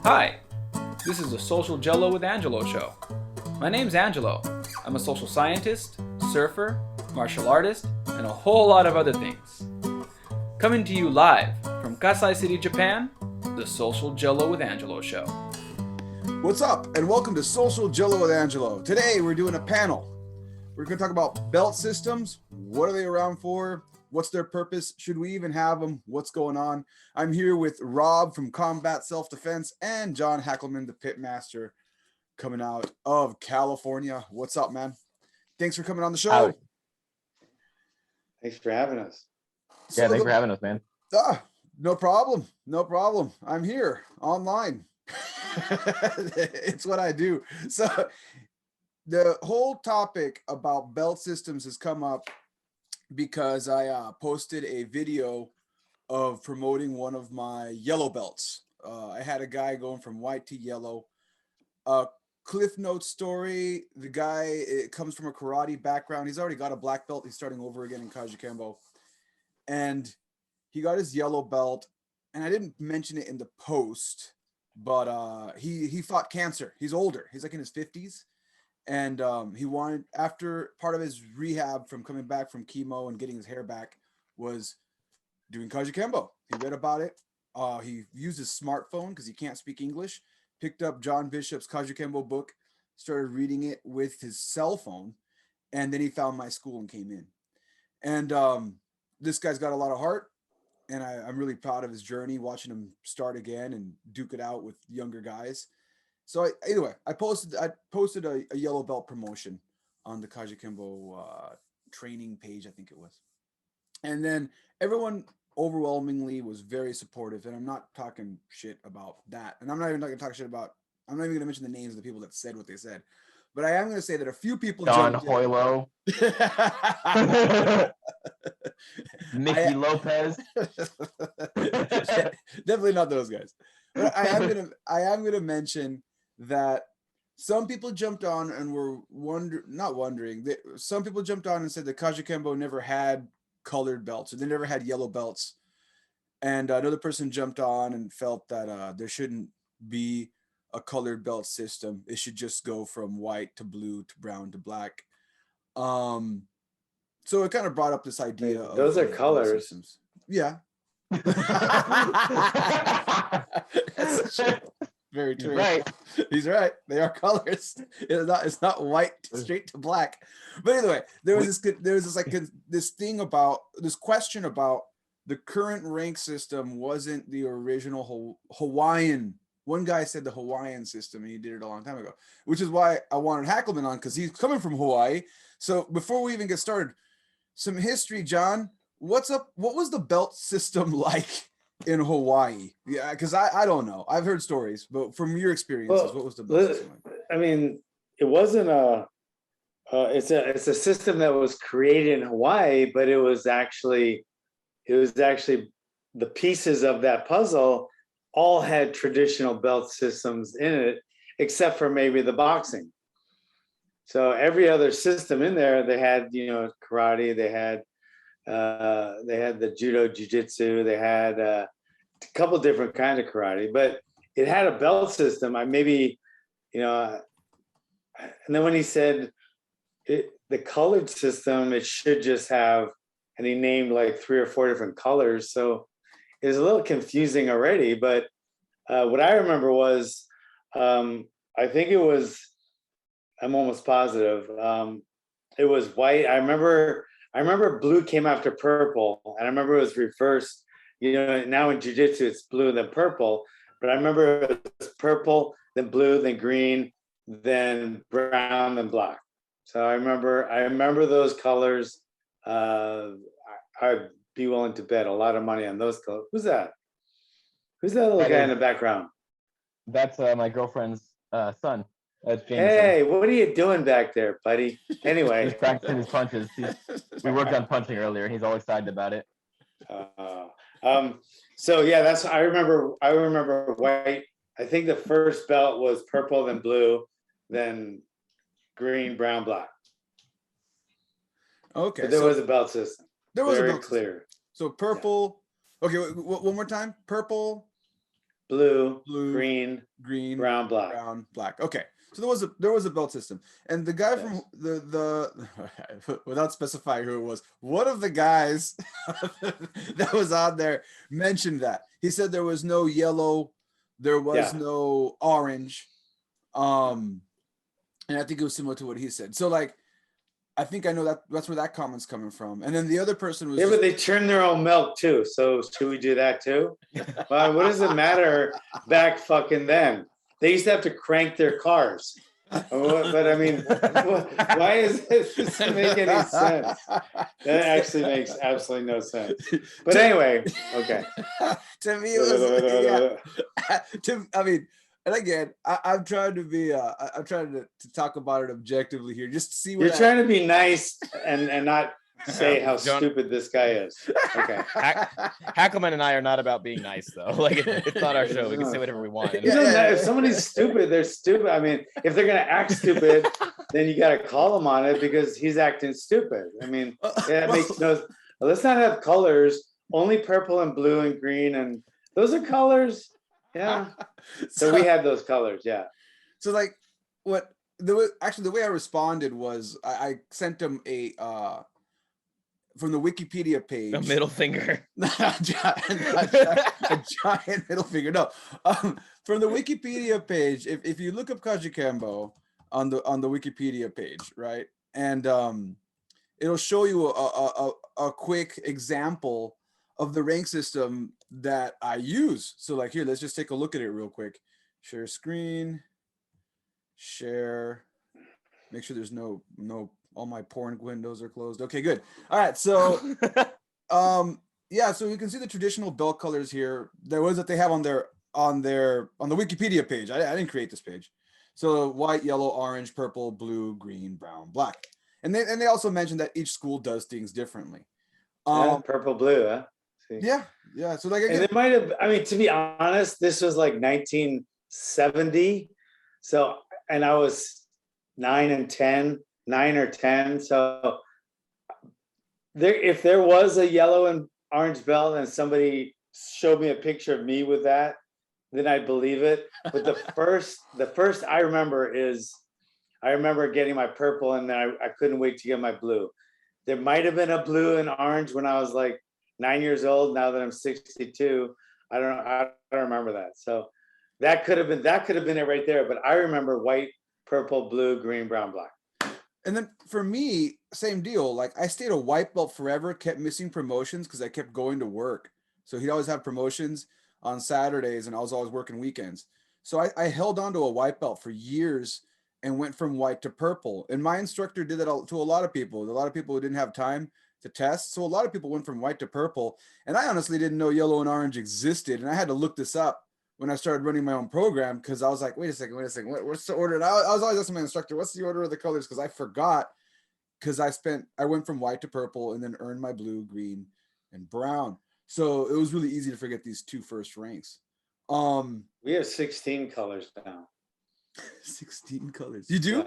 Hi, this is the Social Gelo with Angelo show. My name's Angelo. I'm a social scientist, surfer, martial artist, and a whole lot of other things. Coming to you live from Kasai City, Japan, the Social Gelo with Angelo show. What's up, and welcome to Social Gelo with Angelo. Today we're doing a panel. We're going to talk about belt systems. What are they around for? What's their purpose? Should we even have them? What's going on? I'm here with Rob from Combat Self-Defense and John Hackleman, the pit master, coming out of California. What's up, man? Thanks for coming on the show. Howdy. Thanks for having us. Yeah, thanks for having us, man. No problem. No problem. I'm here online. It's what I do. So the whole topic about belt systems has come up because I posted a video of promoting one of my yellow belts. I had a guy going from white to yellow. Cliff Note story, the guy, it comes from a karate background. He's already got a black belt. He's starting over again in Kajukenbo. And he got his yellow belt. And I didn't mention it in the post, but he fought cancer. He's older. He's like in his 50s. And he wanted, after part of his rehab from coming back from chemo and getting his hair back, was doing Kajukenbo. He read about it. He used his smartphone because he can't speak English, picked up John Bishop's Kajukenbo book, started reading it with his cell phone, and then he found my school and came in. And this guy's got a lot of heart, and I'm really proud of his journey, watching him start again and duke it out with younger guys. So anyway, I posted a yellow belt promotion on the Kajukenbo training page, I think it was. And then everyone overwhelmingly was very supportive, and I'm not talking shit about that. And I'm not even going to talk shit about, I'm not even going to mention the names of the people that said what they said. But I am going to say that a few people Don Hoylo. Mickey Lopez. Definitely not those guys. But I am gonna mention that some people jumped on and were some people jumped on and said that Kajukenbo never had colored belts, or they never had yellow belts. And another person jumped on and felt that there shouldn't be a colored belt system. It should just go from white to blue to brown to black. So it kind of brought up this idea of those are colors. Systems. Yeah. Very true. Right. He's right. They are colors. It's not white straight to black. But anyway, there was this question about the current rank system wasn't the original Hawaiian. One guy said the Hawaiian system, and he did it a long time ago, which is why I wanted Hackleman on, because he's coming from Hawaii. So before we even get started, some history, John. What's up? What was the belt system like in Hawaii? Yeah, because I don't know. I've heard stories, but from your experiences, what was the belt system like? I mean, it wasn't it's a system that was created in Hawaii, but it was actually the pieces of that puzzle all had traditional belt systems in it, except for maybe the boxing. So every other system in there, they had, karate, they had the judo, jiu-jitsu, they had a couple different kinds of karate, but it had a belt system. And then when he said the colored system, it should just have, and he named like 3 or 4 different colors. So it was a little confusing already, but what I remember was, I think it was, I'm almost positive, it was white. I remember blue came after purple, and I remember it was reversed. Now in jiu-jitsu it's blue then purple, but I remember it was purple, then blue, then green, then brown, then black. So I remember those colors. I'd be willing to bet a lot of money on those colors. Who's that? Who's that little guy in the background? That's my girlfriend's son. That's James. Hey, what are you doing back there, buddy? Anyway, He's practicing his punches. We worked on punching earlier, and he's all excited about it. So yeah, I remember white. I think the first belt was purple, then blue, then green, brown, black. Okay. But there was a belt system. There was very a belt clear. System. So purple. Yeah. Okay, one more time. Purple, blue, blue, green, green, brown, black. brown, black. Okay. So there was a belt system, and the guy from the without specifying who it was, one of the guys that was on there mentioned that he said there was no yellow, there was no orange, and I think it was similar to what he said. So like, I think I know that's where that comment's coming from. And then the other person was but they churn their own milk too. So should we do that too? Well, what does it matter back fucking then? They used to have to crank their cars. But I mean, why is this? This doesn't make any sense. That actually makes absolutely no sense. But anyway, okay. To me, it was, I mean, and again, I'm trying to be, I'm trying to talk about it objectively here, just to see what you're trying to be nice and not say how stupid this guy is. Okay. Hackleman and I are not about being nice, though. Like, it's not our show. We can say whatever we want. If somebody's stupid, they're stupid. I mean, if they're gonna act stupid, then you gotta call him on it because he's acting stupid. I mean, that makes no. Let's not have colors. Only purple and blue and green, and those are colors. Yeah. So we had those colors. Yeah. So like, the way I responded was I sent him a from the Wikipedia page. A middle finger. a giant middle finger. No. From the Wikipedia page, if you look up Kajukenbo on the Wikipedia page, right? And it'll show you a quick example of the rank system that I use. So like here, let's just take a look at it real quick. Share screen, share, make sure there's no all my porn windows are closed. Okay, good. All right, so yeah, so you can see the traditional belt colors here. There was that they have on the Wikipedia page. I didn't create this page. So white, yellow, orange, purple, blue, green, brown, black. And they also mentioned that each school does things differently. Purple, blue, huh? See? Yeah. So like, again, and it might have. I mean, to be honest, this was like 1970. So, and I was 9 or 10. So if there was a yellow and orange belt and somebody showed me a picture of me with that, then I'd believe it. But the first I remember is I remember getting my purple, and then I couldn't wait to get my blue. There might have been a blue and orange when I was like 9 years old. Now that I'm 62, I don't remember that. So that could have been it right there. But I remember white, purple, blue, green, brown, black. And then for me, same deal. Like I stayed a white belt forever, kept missing promotions because I kept going to work. So he'd always have promotions on Saturdays, and I was always working weekends. So I held on to a white belt for years and went from white to purple. And my instructor did that to a lot of people. A lot of people who didn't have time to test. So a lot of people went from white to purple. And I honestly didn't know yellow and orange existed. And I had to look this up when I started running my own program, because I was like, wait a second, what's the order? And I was always asking my instructor, what's the order of the colors? Because I forgot, because I went from white to purple and then earned my blue, green, and brown. So it was really easy to forget these two first ranks. We have 16 colors now. 16 colors. You do?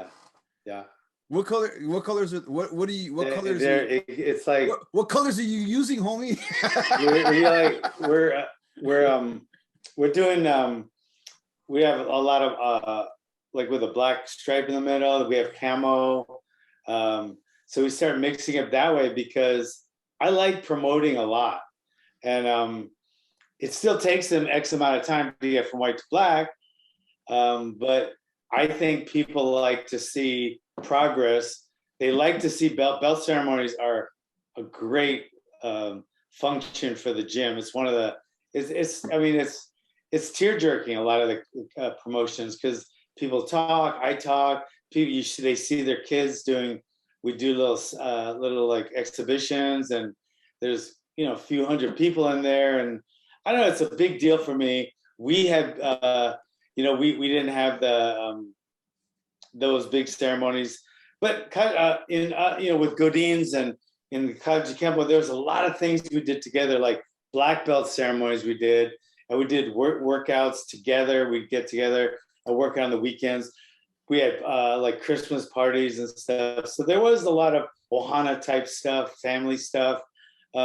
Yeah. What colors it's like what colors are you using, homie? we're doing we have a lot of like with a black stripe in the middle. We have camo. So we start mixing it that way because I like promoting a lot. And it still takes them X amount of time to get from white to black. But I think people like to see progress. They like to see belt ceremonies are a great function for the gym. It's one of the, it's tear jerking, a lot of the promotions, because people talk, I talk, they see their kids we do little like exhibitions, and there's, a few hundred people in there. And I don't know, it's a big deal for me. We had, we didn't have those big ceremonies, but with Godin's and in Kajukenbo, there was a lot of things we did together, like black belt ceremonies we did, and we did workouts together. We'd get together and work on the weekends. We had like Christmas parties and stuff. So there was a lot of Ohana type stuff, family stuff.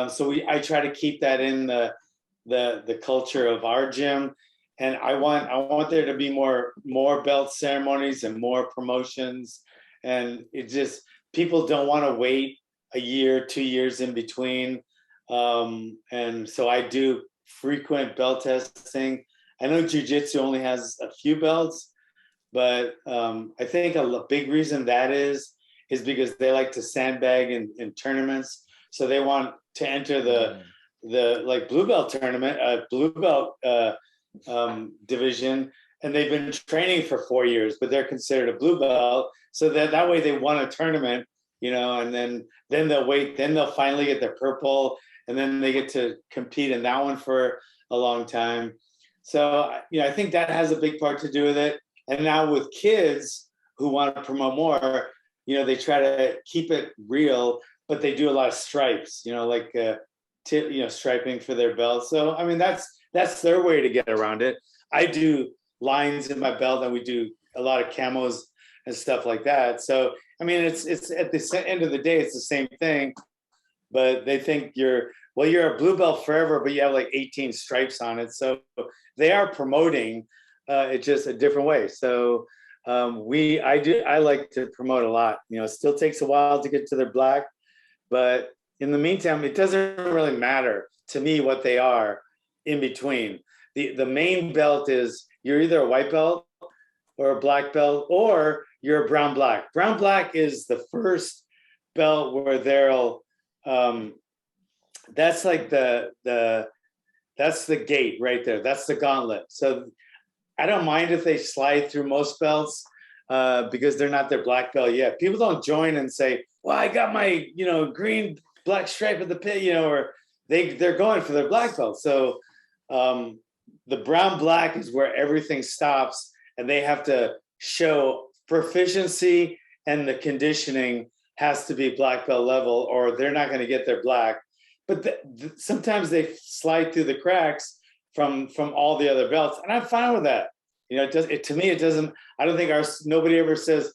So I try to keep that in the culture of our gym. and I want there to be more belt ceremonies and more promotions, and it just, people don't want to wait a year, 2 years in between. And so I do frequent belt testing. I know jiu-jitsu only has a few belts, but I think a big reason that is because they like to sandbag in tournaments. So they want to enter the like blue belt tournament, blue belt division, and they've been training for 4 years, but they're considered a blue belt. So that way they won a tournament, and then they'll wait, then they'll finally get their purple, and then they get to compete in that one for a long time. So, I think that has a big part to do with it. And now with kids who want to promote more, they try to keep it real, but they do a lot of stripes, like striping for their belts. So, I mean, that's their way to get around it. I do lines in my belt, and we do a lot of camos and stuff like that. So, I mean, it's at the end of the day, it's the same thing, but they think you're a blue belt forever, but you have like 18 stripes on it. So they are promoting it just a different way. So I like to promote a lot. It still takes a while to get to their black, but in the meantime, it doesn't really matter to me what they are in between. The main belt is you're either a white belt or a black belt, or you're a brown black. Brown black is the first belt where they'll that's like that's the gate right there. That's the gauntlet. So I don't mind if they slide through most belts because they're not their black belt yet. People don't join and say, well, I got my, green black stripe at the pit, or they're going for their black belt. So the brown black is where everything stops, and they have to show proficiency, and the conditioning has to be black belt level, or they're not going to get their black. But sometimes they slide through the cracks from all the other belts, and I'm fine with that. To me, it doesn't. I don't think nobody ever says,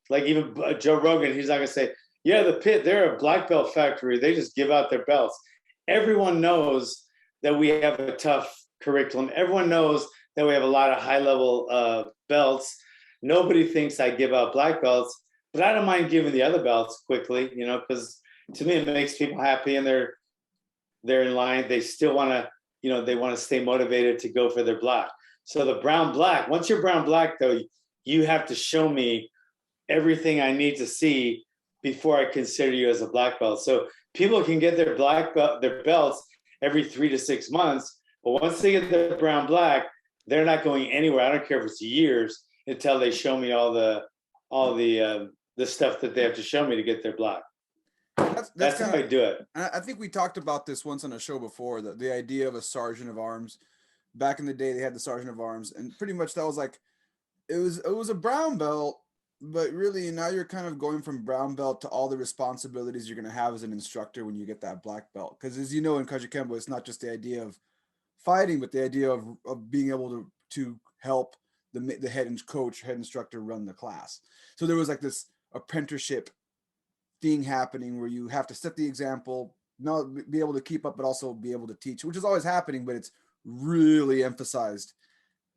like even Joe Rogan, he's not going to say, yeah, the Pit, they're a black belt factory. They just give out their belts. Everyone knows that we have a tough curriculum. Everyone knows that we have a lot of high level belts. Nobody thinks I give out black belts, but I don't mind giving the other belts quickly, because to me it makes people happy, and they're in line. They still want to, they want to stay motivated to go for their black. So the brown black, once you're brown black though, you have to show me everything I need to see before I consider you as a black belt. So people can get their black belt, their belts every 3 to 6 months, but once they get their brown black, they're not going anywhere. I don't care if it's years until they show me all the stuff that they have to show me to get their black. That's how I do it. I think we talked about this once on a show before, the idea of a sergeant of arms. Back in the day, they had the sergeant of arms, and pretty much that was like, it was a brown belt, but really now you're kind of going from brown belt to all the responsibilities you're going to have as an instructor when you get that black belt. Because as you know, in Kajukenbo, it's not just the idea of fighting, but the idea of being able to help the head instructor run the class. So there was like this apprenticeship thing happening where you have to set the example, not be able to keep up, but also be able to teach, which is always happening, but it's really emphasized.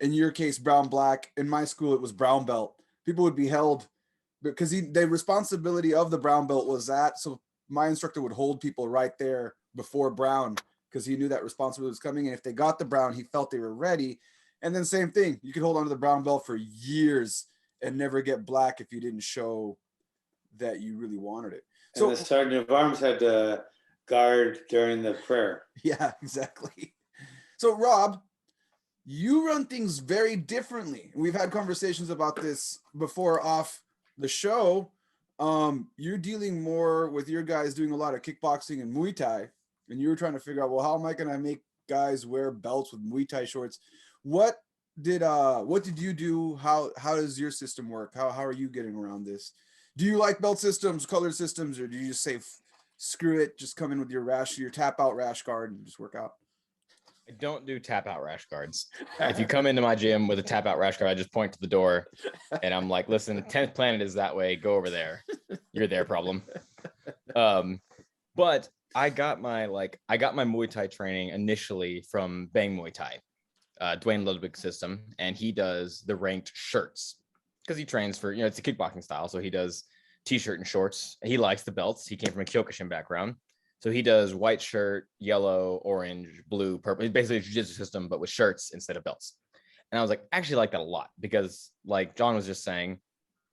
In your case, brown black. In my school, it was brown belt. People would be held because the responsibility of the brown belt was that. So my instructor would hold people right there before brown because he knew that responsibility was coming. And if they got the brown, he felt they were ready. And then same thing, you could hold on to the brown belt for years and never get black if you didn't show that you really wanted it. So and the sergeant of arms had to guard during the prayer. Yeah, exactly. So Rob, you run things very differently. We've had conversations about this before off the show. You're dealing more with your guys doing a lot of kickboxing and Muay Thai, and you were trying to figure out, well, how am I going to make guys wear belts with Muay Thai shorts? What did you do? How does your system work? How are you getting around this? Do you like belt systems, colored systems, or do you just say, screw it, just come in with your tap out rash guard and just work out? I don't do tap out rash guards. If you come into my gym with a tap out rash guard, I just point to the door and I'm like, listen, the 10th planet is that way. Go over there. You're their problem. But I got my Muay Thai training initially from Bang Muay Thai. Dwayne Ludwig's system, and he does the ranked shirts because he trains for, it's a kickboxing style. So he does t-shirt and shorts. He likes the belts. He came from a Kyokushin background. So he does white shirt, yellow, orange, blue, purple. It's basically a jiu-jitsu system, but with shirts instead of belts. And I was like, actually like that a lot because like John was just saying,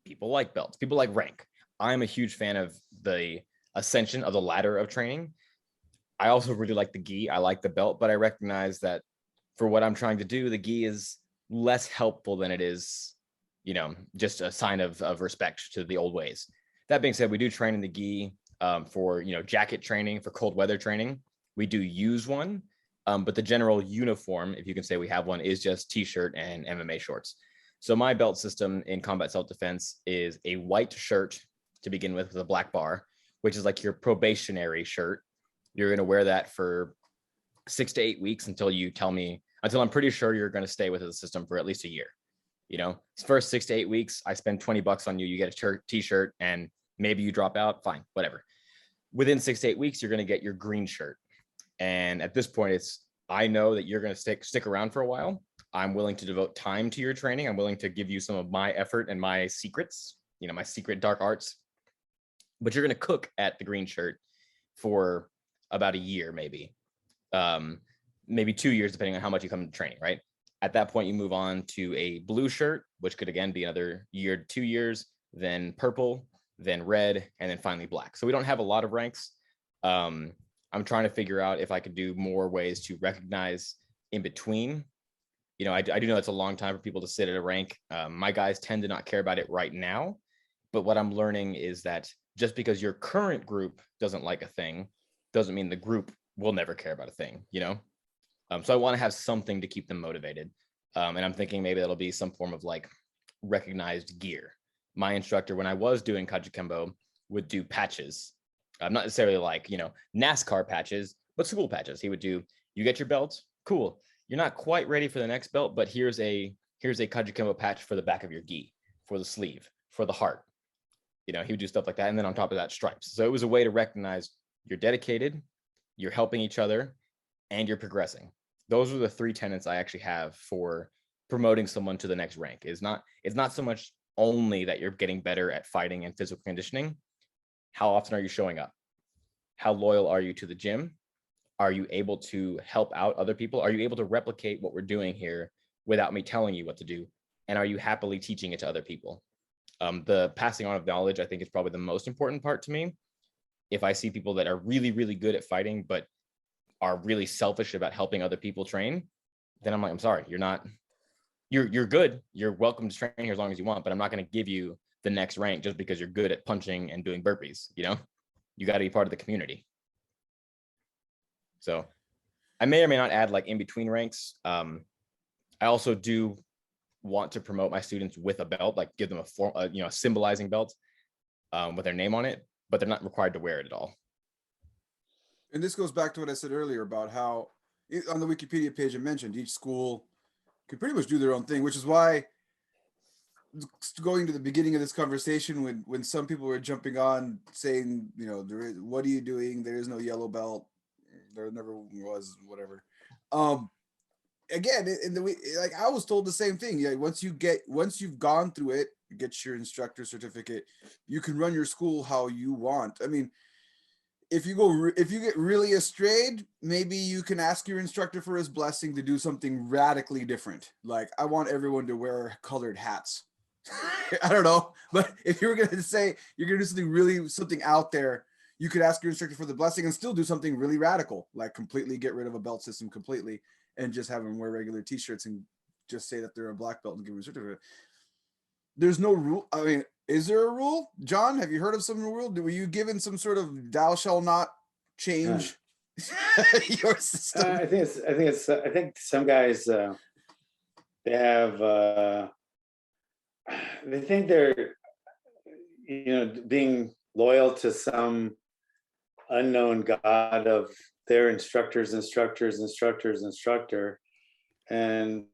people like belts, people like rank. I'm a huge fan of the ascension of the ladder of training. I also really like the gi. I like the belt, but I recognize that for what I'm trying to do, the gi is less helpful than it is, just a sign of respect to the old ways. That being said, we do train in the gi for, jacket training, for cold weather training. We do use one, but the general uniform, if you can say we have one, is just t-shirt and MMA shorts. So my belt system in combat self-defense is a white shirt to begin with a black bar, which is like your probationary shirt. You're going to wear that for 6 to 8 weeks until I'm pretty sure you're going to stay with the system for at least a year. First 6 to 8 weeks, I spend $20 on you. You get a t-shirt and maybe you drop out. Fine, whatever. Within 6 to 8 weeks, you're going to get your green shirt. And at this point, I know that you're going to stick around for a while. I'm willing to devote time to your training. I'm willing to give you some of my effort and my secrets, my secret dark arts. But you're going to cook at the green shirt for about a year, maybe 2 years, depending on how much you come to training, right? At that point, you move on to a blue shirt, which could again be another year to 2 years, then purple, then red, and then finally black. So we don't have a lot of ranks. I'm trying to figure out if I could do more ways to recognize in between. I do know it's a long time for people to sit at a rank. My guys tend to not care about it right now. But what I'm learning is that just because your current group doesn't like a thing, doesn't mean the group will never care about a thing, So I want to have something to keep them motivated. And I'm thinking maybe that'll be some form of like recognized gear. My instructor, when I was doing Kajukenbo, would do patches. Not necessarily like, NASCAR patches, but school patches. He would do, you get your belt, cool. You're not quite ready for the next belt, but here's a Kajukenbo patch for the back of your gi, for the sleeve, for the heart. He would do stuff like that. And then on top of that, stripes. So it was a way to recognize you're dedicated, you're helping each other, and you're progressing. Those are the 3 tenets I actually have for promoting someone to the next rank. It's not so much only that you're getting better at fighting and physical conditioning. How often are you showing up? How loyal are you to the gym? Are you able to help out other people? Are you able to replicate what we're doing here without me telling you what to do? And are you happily teaching it to other people? The passing on of knowledge, I think, is probably the most important part to me. If I see people that are really, really good at fighting, but are really selfish about helping other people train, then I'm like, I'm sorry, you're good. You're welcome to train here as long as you want, but I'm not going to give you the next rank just because you're good at punching and doing burpees. You got to be part of the community. So I may or may not add like in between ranks. I also do want to promote my students with a belt, like give them a form, a symbolizing belt with their name on it, but they're not required to wear it at all. And this goes back to what I said earlier about how on the Wikipedia page I mentioned each school could pretty much do their own thing, which is why going to the beginning of this conversation when some people were jumping on saying, what are you doing? There is no yellow belt. There never was, whatever. Again, like I was told the same thing. Yeah, once you've gone through it, you get your instructor certificate, you can run your school how you want. I mean, if you get really astrayed, maybe you can ask your instructor for his blessing to do something radically different. Like, I want everyone to wear colored hats. I don't know, but if you were going to say you're going to do something out there, you could ask your instructor for the blessing and still do something really radical, like completely get rid of a belt system completely and just have them wear regular t-shirts and just say that they're a black belt and give them a certificate. There's no rule. I mean, is there a rule? John, have you heard of some rule? Were you given some sort of thou shall not change your system? I think some guys they think they're being loyal to some unknown god of their instructor, and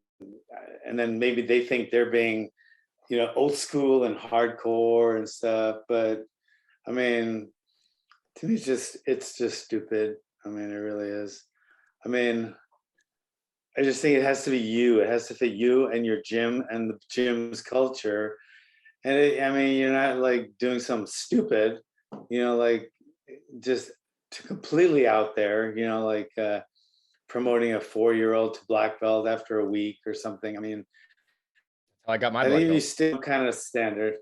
then maybe they think they're being old school and hardcore and stuff. But I mean, to me, it's just stupid. I mean, it really is. I mean, I just think it has to be you. It has to fit you and your gym and the gym's culture. And I mean, you're not like doing something stupid, like just completely out there, like promoting a 4-year-old to black belt after a week or something. I mean, I got my I black think you belt. still kind of standard.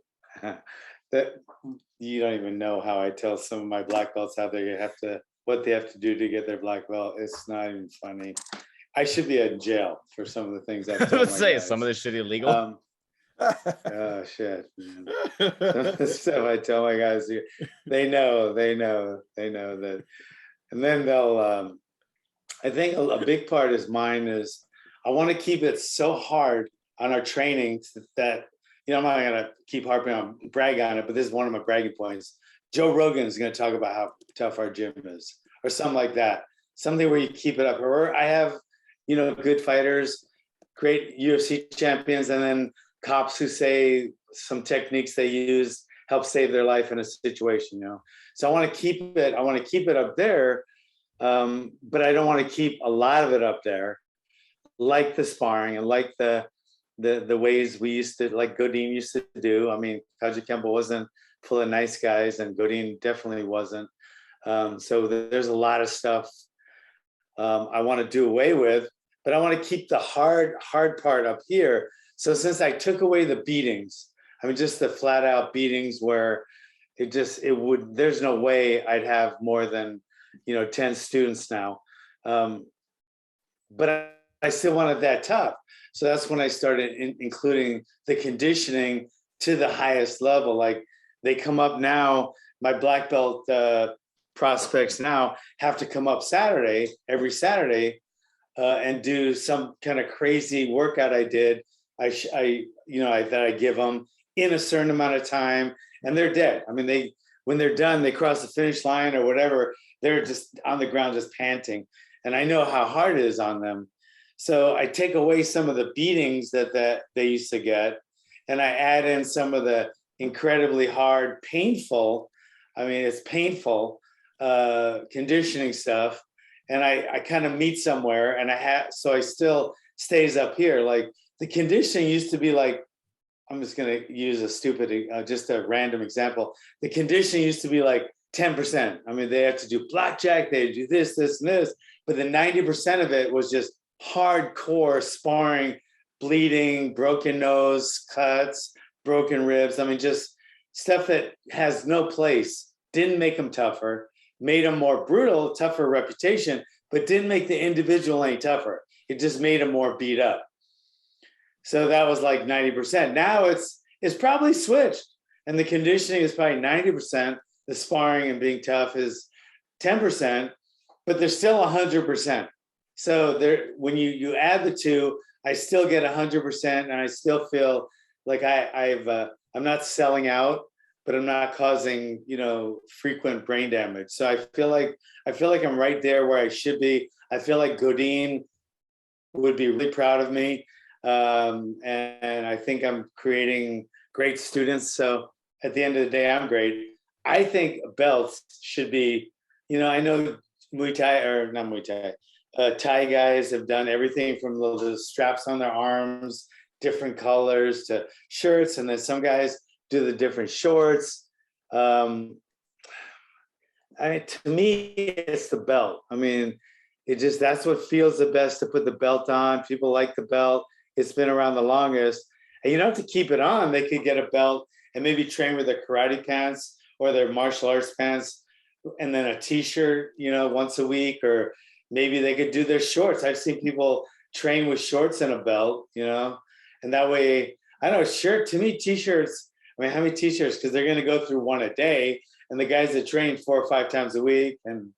That you don't even know how I tell some of my black belts how what they have to do to get their black belt. It's not even funny. I should be in jail for some of the things I've told my Say guys. some of this shit illegal. Oh shit, man. Some of the stuff I tell my guys, they know that, and then they'll. I think a big part is mine is I want to keep it so hard on our training that I'm not gonna keep harping on brag on it, but this is one of my bragging points. Joe Rogan is gonna talk about how tough our gym is, or something like that. Something where you keep it up. Or I have, good fighters, great UFC champions, and then cops who say some techniques they use help save their life in a situation. So I want to keep it. I want to keep it up there, but I don't want to keep a lot of it up there, like the sparring and like the ways we used to, like Godin used to do. I mean, Kajukenbo wasn't full of nice guys, and Godin definitely wasn't. So there's a lot of stuff I want to do away with, but I want to keep the hard part up here. So since I took away the beatings, I mean, just the flat out beatings where there's no way I'd have more than, 10 students now. But I still wanted that tough. So that's when I started including the conditioning to the highest level. Like they come up now, my black belt prospects now have to come up every Saturday, and do some kind of crazy workout I did. That I give them in a certain amount of time, and they're dead. I mean, when they're done, they cross the finish line or whatever, they're just on the ground, just panting. And I know how hard it is on them. So I take away some of the beatings that they used to get, and I add in some of the incredibly hard, painful, it's painful conditioning stuff. And I kind of meet somewhere, and so I still stays up here. Like the conditioning used to be like, I'm just going to use just a random example. The conditioning used to be like 10%. I mean, they have to do blackjack, they do this, and this, but the 90% of it was just hardcore sparring, bleeding, broken nose, cuts, broken ribs. I mean, just stuff that has no place, didn't make them tougher, made them more brutal, tougher reputation, but didn't make the individual any tougher. It just made them more beat up. So that was like 90%. Now it's probably switched, and the conditioning is probably 90%. The sparring and being tough is 10%, but there's still 100%. So when you add the two, I still get 100%, and I still feel like I'm not selling out, but I'm not causing frequent brain damage. So I feel like I'm right there where I should be. I feel like Godin would be really proud of me, and I think I'm creating great students. So at the end of the day, I'm great. I think belts should be, I know Muay Thai or not Muay Thai. Thai guys have done everything from the straps on their arms, different colors, to shirts, and then some guys do the different shorts. To me, it's the belt. I mean, that's what feels the best, to put the belt on. People like the belt. It's been around the longest, and you don't have to keep it on. They could get a belt and maybe train with their karate pants or their martial arts pants, and then a t-shirt, once a week, or maybe they could do their shorts. I've seen people train with shorts and a belt, and that way, I know to me, t-shirts, how many t-shirts? Because they're going to go through one a day, and the guys that train 4 or 5 times a week. And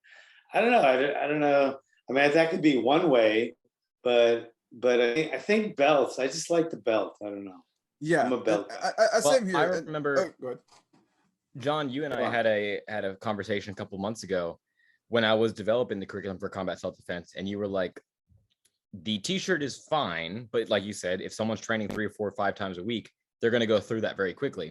I don't know. I don't know. That could be one way, but I think belts, I just like the belt. I don't know. Yeah. I'm a belt guy. Same here. I remember, go ahead. John, you and I had a conversation a couple months ago when I was developing the curriculum for combat self-defense, and you were like, the t-shirt is fine, but like you said, if someone's training 3 or 4 or 5 times a week, they're going to go through that very quickly.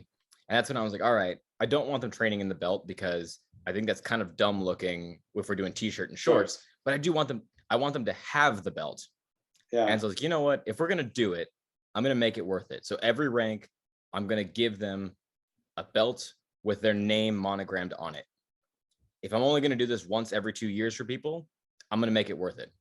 And that's when I was like, all right, I don't want them training in the belt, because I think that's kind of dumb looking if we're doing t-shirt and shorts, but I want them to have the belt. Yeah. And so I was like, you know what? If we're gonna do it, I'm gonna make it worth it. So every rank, I'm gonna give them a belt with their name monogrammed on it. If I'm only gonna do this once every 2 years for people, I'm gonna make it worth it.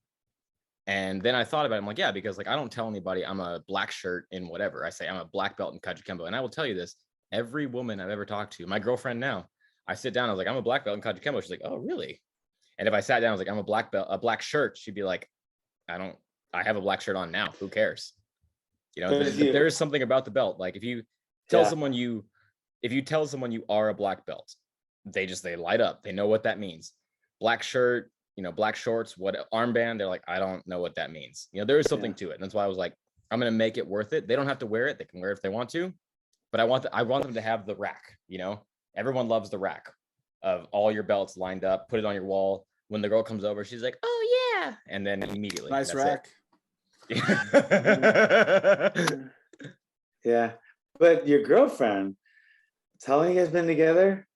And then I thought about it. I'm like, yeah, because like I don't tell anybody I'm a black shirt in whatever. I say I'm a black belt in Kajukenbo. And I will tell you this, every woman I've ever talked to, my girlfriend now, I sit down, I was like, I'm a black belt in Kajukenbo. She's like, oh, really? And if I sat down, I was like, I'm a black belt, a black shirt, she'd be like, I have a black shirt on now. Who cares? You know, there is something about the belt. Like if you tell someone you are a black belt, they light up. They know what that means. Black shirt, you know, black shorts, what armband, they're like, I don't know what that means. You know, there is something to it. And that's why I was like, I'm going to make it worth it. They don't have to wear it. They can wear it if they want to, but I want them to have the rack, you know, everyone loves the rack of all your belts lined up, put it on your wall. When the girl comes over, she's like, oh yeah. And then immediately. Nice rack. Yeah. But your girlfriend, how long you guys been together?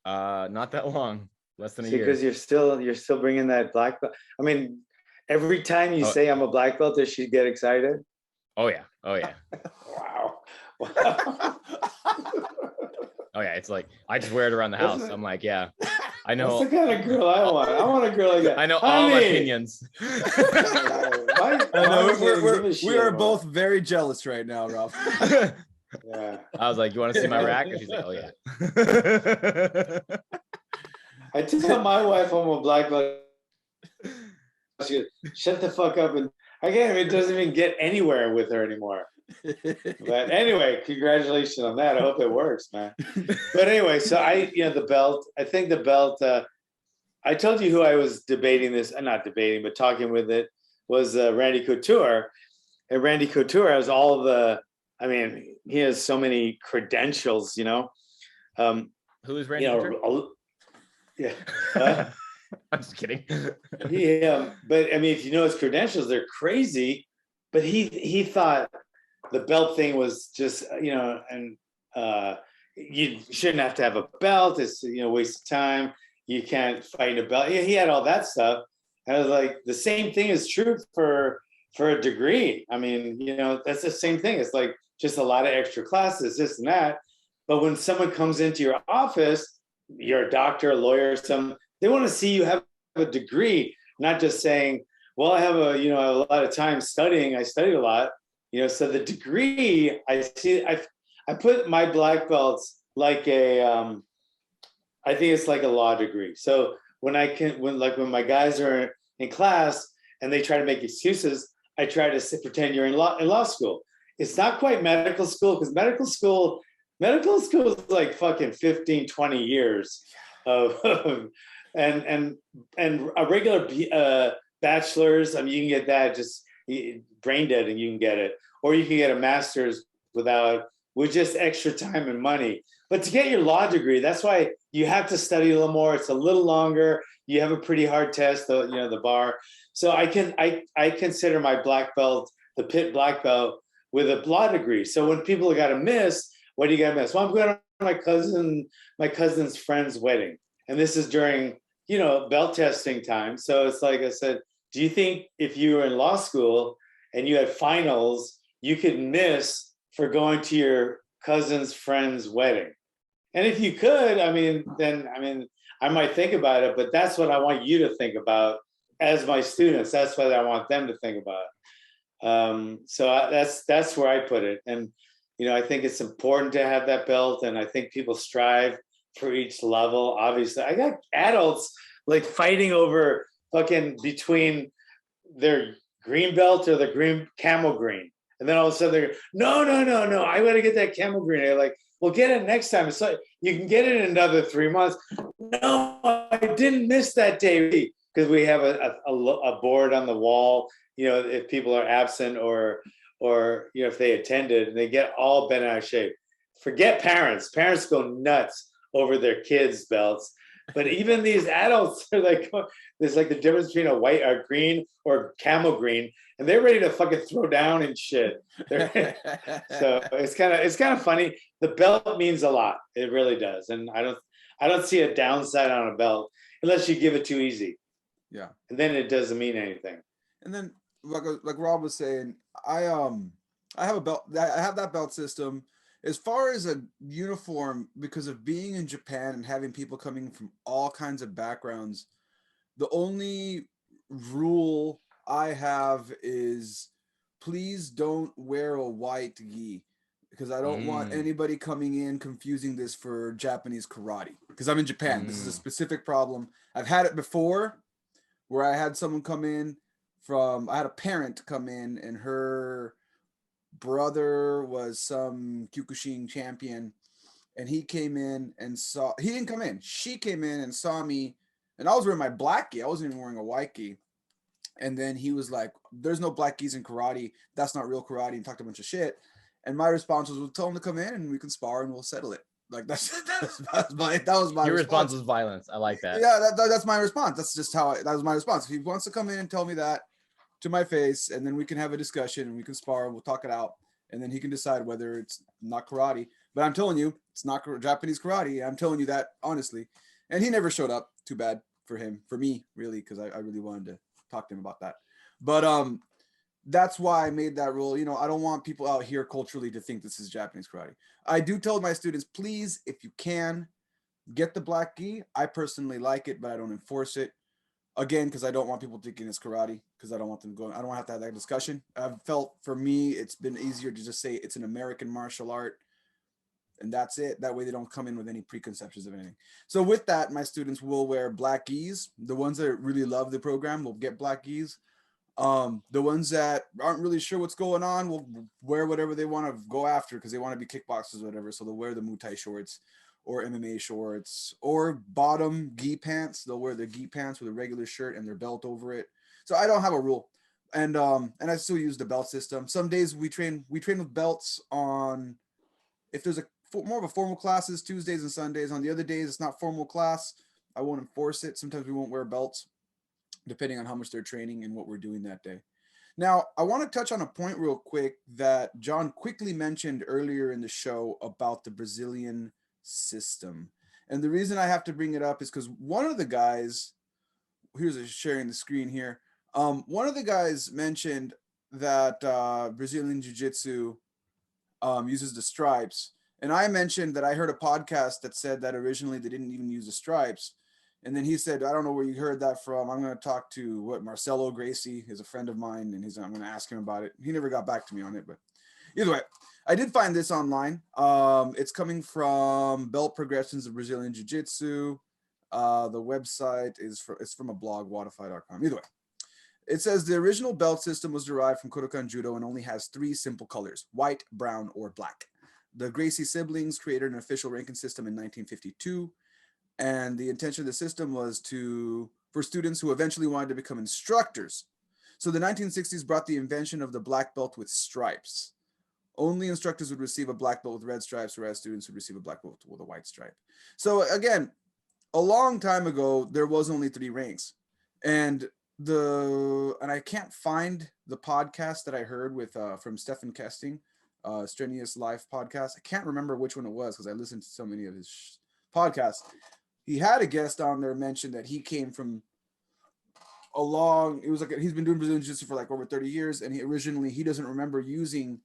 Not that long. Less than a year. Because you're still bringing that black belt. I mean, every time you say I'm a black belt, does she get excited? Oh yeah. Wow. Oh yeah, it's like I just wear it around the house. I'm like, yeah, I know. That's the kind of girl I want. I want a girl like that. I know all my opinions. We are both very jealous right now, Rob. Yeah. I was like, you want to see my rack? And she's like, oh yeah. I tell my wife I'm a black belt. She goes, shut the fuck up. And again, it doesn't even get anywhere with her anymore. But anyway, congratulations on that. I hope it works, man. But anyway, so the belt, I think the belt, I told you who I was debating this, not debating, but talking with it was Randy Couture. And Randy Couture has he has so many credentials, you know. Who is Randy Couture? Yeah. I'm just kidding. Yeah, but I mean, if you know his credentials, they're crazy. But he thought the belt thing was just, you know, and you shouldn't have to have a belt. It's, you know, waste of time. You can't fight in a belt. Yeah, he had all that stuff. And I was like, the same thing is true for a degree. I mean, you know, that's the same thing. It's like just a lot of extra classes, this and that. But when someone comes into your office, you're a doctor, a lawyer, they want to see you have a degree, not just saying, well, I have a lot of time studying. I studied a lot, you know, so the degree I put my black belts like I think it's like a law degree. So when my guys are in class and they try to make excuses, I try to pretend you're in law school. It's not quite medical school, because medical school is like fucking 15, 20 years of and a regular bachelor's, I mean, you can get that just brain dead and you can get it, or you can get a master's with just extra time and money. But to get your law degree, that's why you have to study a little more. It's a little longer. You have a pretty hard test, the bar. So I consider my black belt, the Pit black belt, with a law degree. So when people got to miss, what do you got to miss? Well, I'm going to my cousin's friend's wedding, and this is during, you know, belt testing time. So it's like I said, do you think if you were in law school and you had finals, you could miss for going to your cousin's friend's wedding? And if you could, I might think about it, but that's what I want you to think about as my students. That's what I want them to think about. So that's where I put it. And, you know, I think it's important to have that belt, and I think people strive for each level. Obviously, I got adults like fighting over fucking between their green belt or the green camel green. And then all of a sudden they're, no, I want to get that camel green. And they're like, well, get it next time. It's like, you can get it in another 3 months. No, I didn't miss that day, because we have a board on the wall, you know, if people are absent or, you know, if they attended, and they get all bent out of shape. Forget parents. Parents go nuts over their kids' belts. But even these adults are like, there's like the difference between a white or green or camel green, and they're ready to fucking throw down and shit. So it's kind of funny. The belt means a lot. It really does. And I don't see a downside on a belt unless you give it too easy. Yeah. And then it doesn't mean anything. And then like Rob was saying, I have a belt. I have that belt system. As far as a uniform, because of being in Japan and having people coming from all kinds of backgrounds, the only rule I have is please don't wear a white gi because I don't want Mm, anybody coming in confusing this for Japanese karate. Because I'm in Japan. This is a mm, specific problem. I've had it before where I had someone come in I had a parent come in and her brother was some Kyokushin champion and he came in and he didn't come in. She came in and saw me and I was wearing my black gi. I wasn't even wearing a white gi. And then he was like, there's no black gis in karate. That's not real karate, and talked a bunch of shit. And my response was, we'll tell him to come in and we can spar and we'll settle it. Like that was my your response response. was violence. I like that. Yeah, that's my response. That's just that was my response. If he wants to come in and tell me that to my face, and then we can have a discussion and we can spar and we'll talk it out. And then he can decide whether it's not karate. But I'm telling you, it's not Japanese karate. I'm telling you that honestly. And he never showed up. Too bad for him, for me, really, because I really wanted to talk to him about that. But that's why I made that rule. You know, I don't want people out here culturally to think this is Japanese karate. I do tell my students, please, if you can, get the black gi. I personally like it, but I don't enforce it. Again, because I don't want people thinking it's karate, because I don't want them going, I don't want to have that discussion. I've felt for me, it's been easier to just say it's an American martial art and that's it. That way they don't come in with any preconceptions of anything. So with that, my students will wear black gis. The ones that really love the program will get black gis. The ones that aren't really sure what's going on will wear whatever they want to go after because they want to be kickboxers or whatever. So they'll wear the Muay Thai shorts or MMA shorts or bottom gi pants. They'll wear the gi pants with a regular shirt and their belt over it. So I don't have a rule. And I still use the belt system. Some days we train with belts on if there's more of a formal classes, Tuesdays and Sundays. On the other days, it's not formal class. I won't enforce it. Sometimes we won't wear belts depending on how much they're training and what we're doing that day. Now, I want to touch on a point real quick that John quickly mentioned earlier in the show about the Brazilian system. And the reason I have to bring it up is because one of the guys, sharing the screen here, one of the guys mentioned that Brazilian Jiu-Jitsu uses the stripes. And I mentioned that I heard a podcast that said that originally they didn't even use the stripes. And then he said, I don't know where you heard that from. I'm going to talk to Marcelo Gracie is a friend of mine. And I'm going to ask him about it. He never got back to me on it, but either way, I did find this online. It's coming from Belt Progressions of Brazilian Jiu-Jitsu. The website it's from a blog, watify.com. Either way, it says the original belt system was derived from Kodokan Judo and only has 3 simple colors, white, brown, or black. The Gracie siblings created an official ranking system in 1952. And the intention of the system was for students who eventually wanted to become instructors. So the 1960s brought the invention of the black belt with stripes. Only instructors would receive a black belt with red stripes, whereas students would receive a black belt with a white stripe. So again, a long time ago, there was only 3 ranks. And I can't find the podcast that I heard with from Stephen Kesting, Strenuous Life podcast. I can't remember which one it was because I listened to so many of his podcasts. He had a guest on there mention that he came from he's been doing Brazilian Jiu-Jitsu for like over 30 years. And he doesn't remember using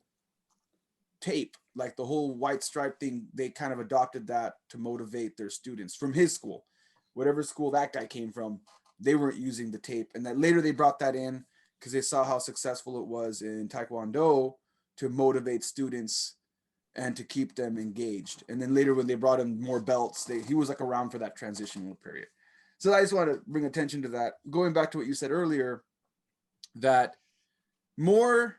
tape, like the whole white stripe thing. They kind of adopted that to motivate their students from his school, whatever school that guy came from. They weren't using the tape. And that later they brought that in because they saw how successful it was in Taekwondo to motivate students and to keep them engaged. And then later when they brought him more belts, he was like around for that transitional period. So I just want to bring attention to that. Going back to what you said earlier, that more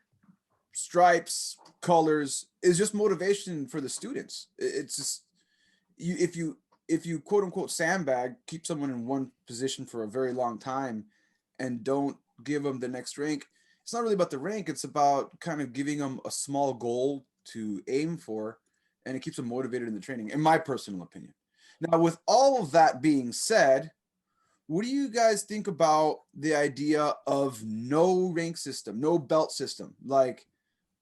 stripes, colors is just motivation for the students. It's just, if you quote unquote sandbag, keep someone in one position for a very long time and don't give them the next rank, it's not really about the rank. It's about kind of giving them a small goal to aim for, and it keeps them motivated in the training, in my personal opinion. Now, with all of that being said, what do you guys think about the idea of no rank system, no belt system, like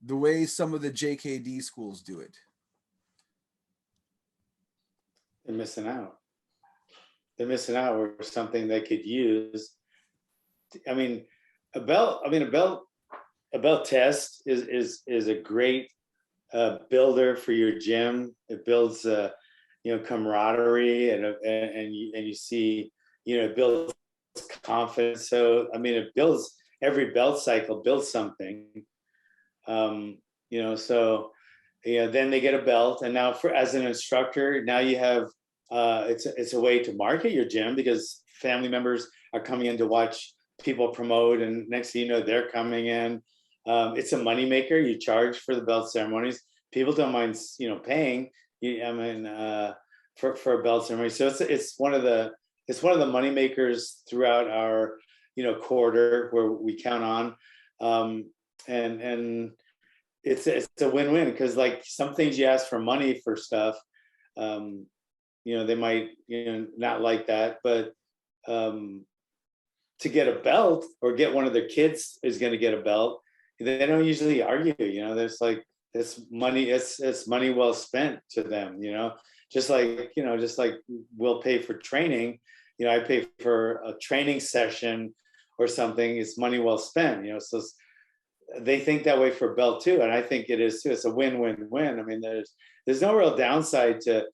the way some of the JKD schools do it? They're missing out. They're missing out with something they could use. I mean, a belt a belt test is a great builder for your gym. It builds camaraderie, and you see, it builds confidence. So I mean, it builds, every belt cycle builds something. So then they get a belt, and now as an instructor, now you have it's a way to market your gym, because family members are coming in to watch people promote, and next thing you know, they're coming in. It's a moneymaker. You charge for the belt ceremonies. People don't mind, paying. For a belt ceremony. So it's one of the money makers throughout our quarter, where we count on, and it's a win-win, because like some things you ask for money for stuff, they might not like that, but to get a belt, or get one of their kids is going to get a belt, they don't usually argue. There's like, it's money well spent to them. Just like we'll pay for training. I pay for a training session or something. It's money well spent. So they think that way for a belt too, and I think it is too. It's a win-win-win. I mean, there's no real downside to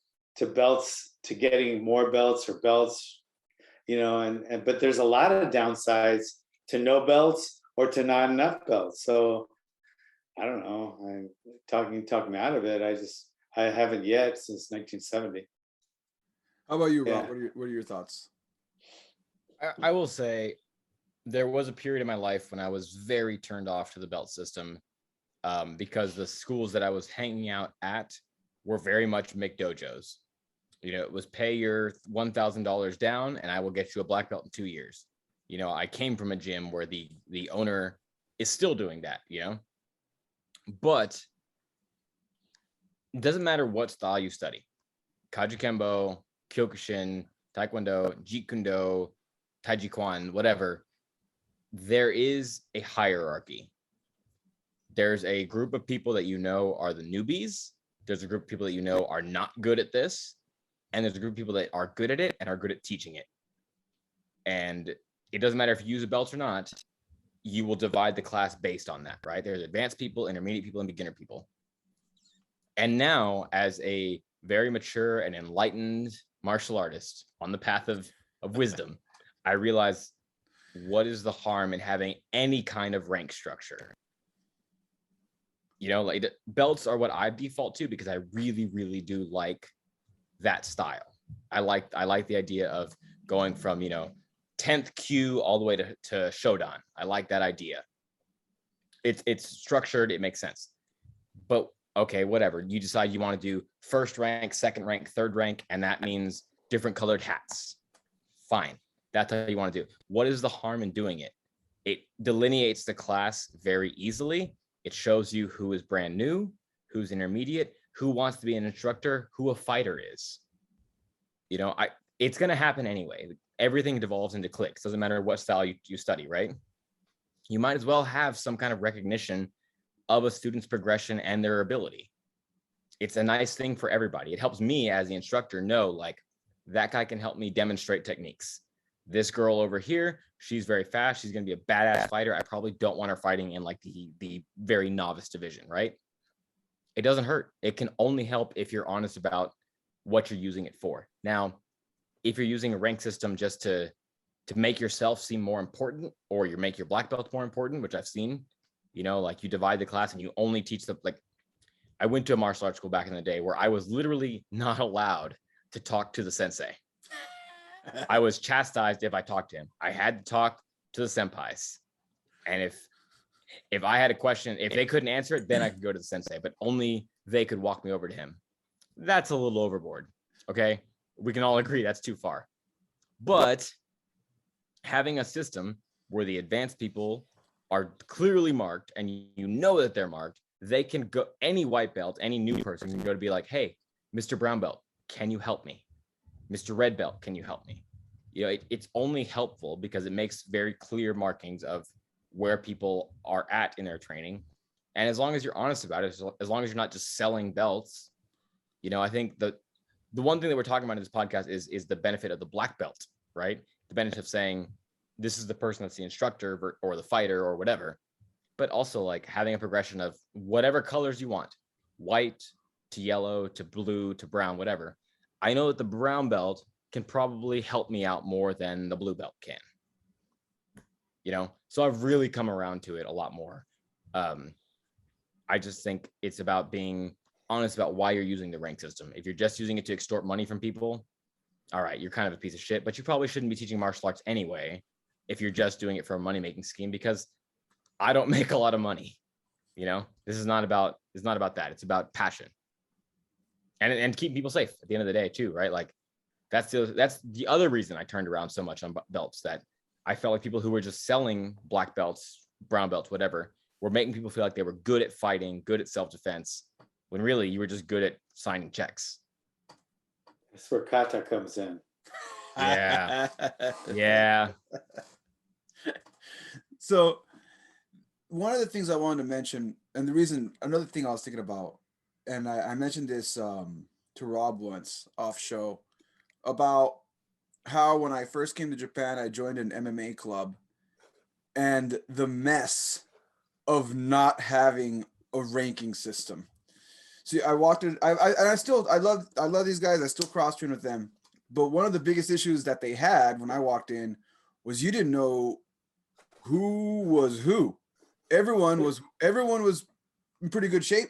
belts, to getting more belts or belts, but there's a lot of downsides to no belts or to not enough belts. So I don't know. I'm talking me out of it. I haven't yet since 1970. How about you, Yeah. Rob? What are your thoughts? I will say there was a period in my life when I was very turned off to the belt system, because the schools that I was hanging out at were very much McDojos. It was pay your $1,000 down and I will get you a black belt in 2 years. I came from a gym where the owner is still doing that, but it doesn't matter what style you study. Kajukenbo, Kyokushin, Taekwondo, Jeet Kune Do, Taiji Kwan, whatever. There is a hierarchy. There's a group of people that are the newbies. There's a group of people that are not good at this. And there's a group of people that are good at it and are good at teaching it. And it doesn't matter if you use a belt or not, you will divide the class based on that, right? There's advanced people, intermediate people, and beginner people. And now, as a very mature and enlightened martial artist on the path of wisdom, I realize, what is the harm in having any kind of rank structure? Like belts are what I default to, because I really, really do like that style. I like the idea of going from 10th Q all the way to Shodan. I like that idea. It's structured, it makes sense. But okay, whatever. You decide you want to do first rank, second rank, third rank, and that means different colored hats. Fine. That's how you want to do. What is the harm in doing it? It delineates the class very easily. It shows you who is brand new, who's intermediate, who wants to be an instructor, who a fighter is. It's going to happen anyway. Everything devolves into cliques. Doesn't matter what style you study, right? You might as well have some kind of recognition of a student's progression and their ability. It's a nice thing for everybody. It helps me as the instructor know, like, that guy can help me demonstrate techniques. This girl over here, she's very fast. She's going to be a badass fighter. I probably don't want her fighting in like the very novice division, right? It doesn't hurt. It can only help if you're honest about what you're using it for. Now, if you're using a rank system just to make yourself seem more important, or you make your black belt more important, which I've seen, like you divide the class and you only teach I went to a martial arts school back in the day where I was literally not allowed to talk to the sensei. I was chastised if I talked to him. I had to talk to the senpais. And if I had a question, if they couldn't answer it, then I could go to the sensei, but only they could walk me over to him. That's a little overboard. Okay. We can all agree that's too far. But having a system where the advanced people are clearly marked and that they're marked, they can go, any white belt, any new person can go to be like, hey, Mr. Brown Belt, can you help me? Mr. Red Belt, can you help me? It's only helpful because it makes very clear markings of where people are at in their training. And as long as you're honest about it, as long as you're not just selling belts, I think the one thing that we're talking about in this podcast is the benefit of the black belt, right? The benefit of saying, this is the person that's the instructor or the fighter or whatever. but also like having a progression of whatever colors you want, white to yellow to blue to brown, whatever. I know that the brown belt can probably help me out more than the blue belt can. You know, so I've really come around to it a lot more. I just think it's about being honest about why you're using the rank system. If you're just using it to extort money from people, all right, you're kind of a piece of shit, but you probably shouldn't be teaching martial arts anyway if you're just doing it for a money-making scheme, because I don't make a lot of money. You know, this is not about, it's not about that. It's about passion and keeping people safe at the end of the day too, right? Like that's the other reason I turned around so much on belts, that I felt like people who were just selling black belts, brown belts, whatever, were making people feel like they were good at fighting, good at self-defense, when really you were just good at signing checks. That's where kata comes in. Yeah. Yeah. So one of the things I wanted to mention, and the reason, another thing I was thinking about, and I mentioned this to Rob once off show, about how when I first came to Japan, I joined an MMA club, and the mess of not having a ranking system. See, I walked in, I love these guys. I still cross train with them. But one of the biggest issues that they had when I walked in was you didn't know who was who. Everyone was in pretty good shape.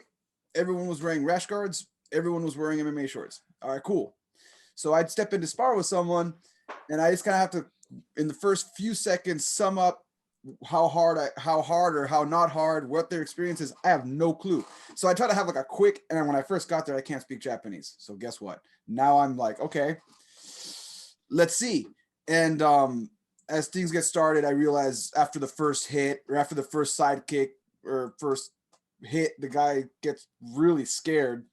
Everyone was wearing rash guards. Everyone was wearing MMA shorts. All right, cool. So I'd step in to spar with someone, and I just kind of have to, in the first few seconds, sum up how hard or how not hard, what their experience is. I have no clue. So I try to have like a quick, and when I first got there, I can't speak Japanese. So guess what? Now I'm like, okay, let's see. And as things get started, I realize after the first hit or after the first side kick or first hit, the guy gets really scared.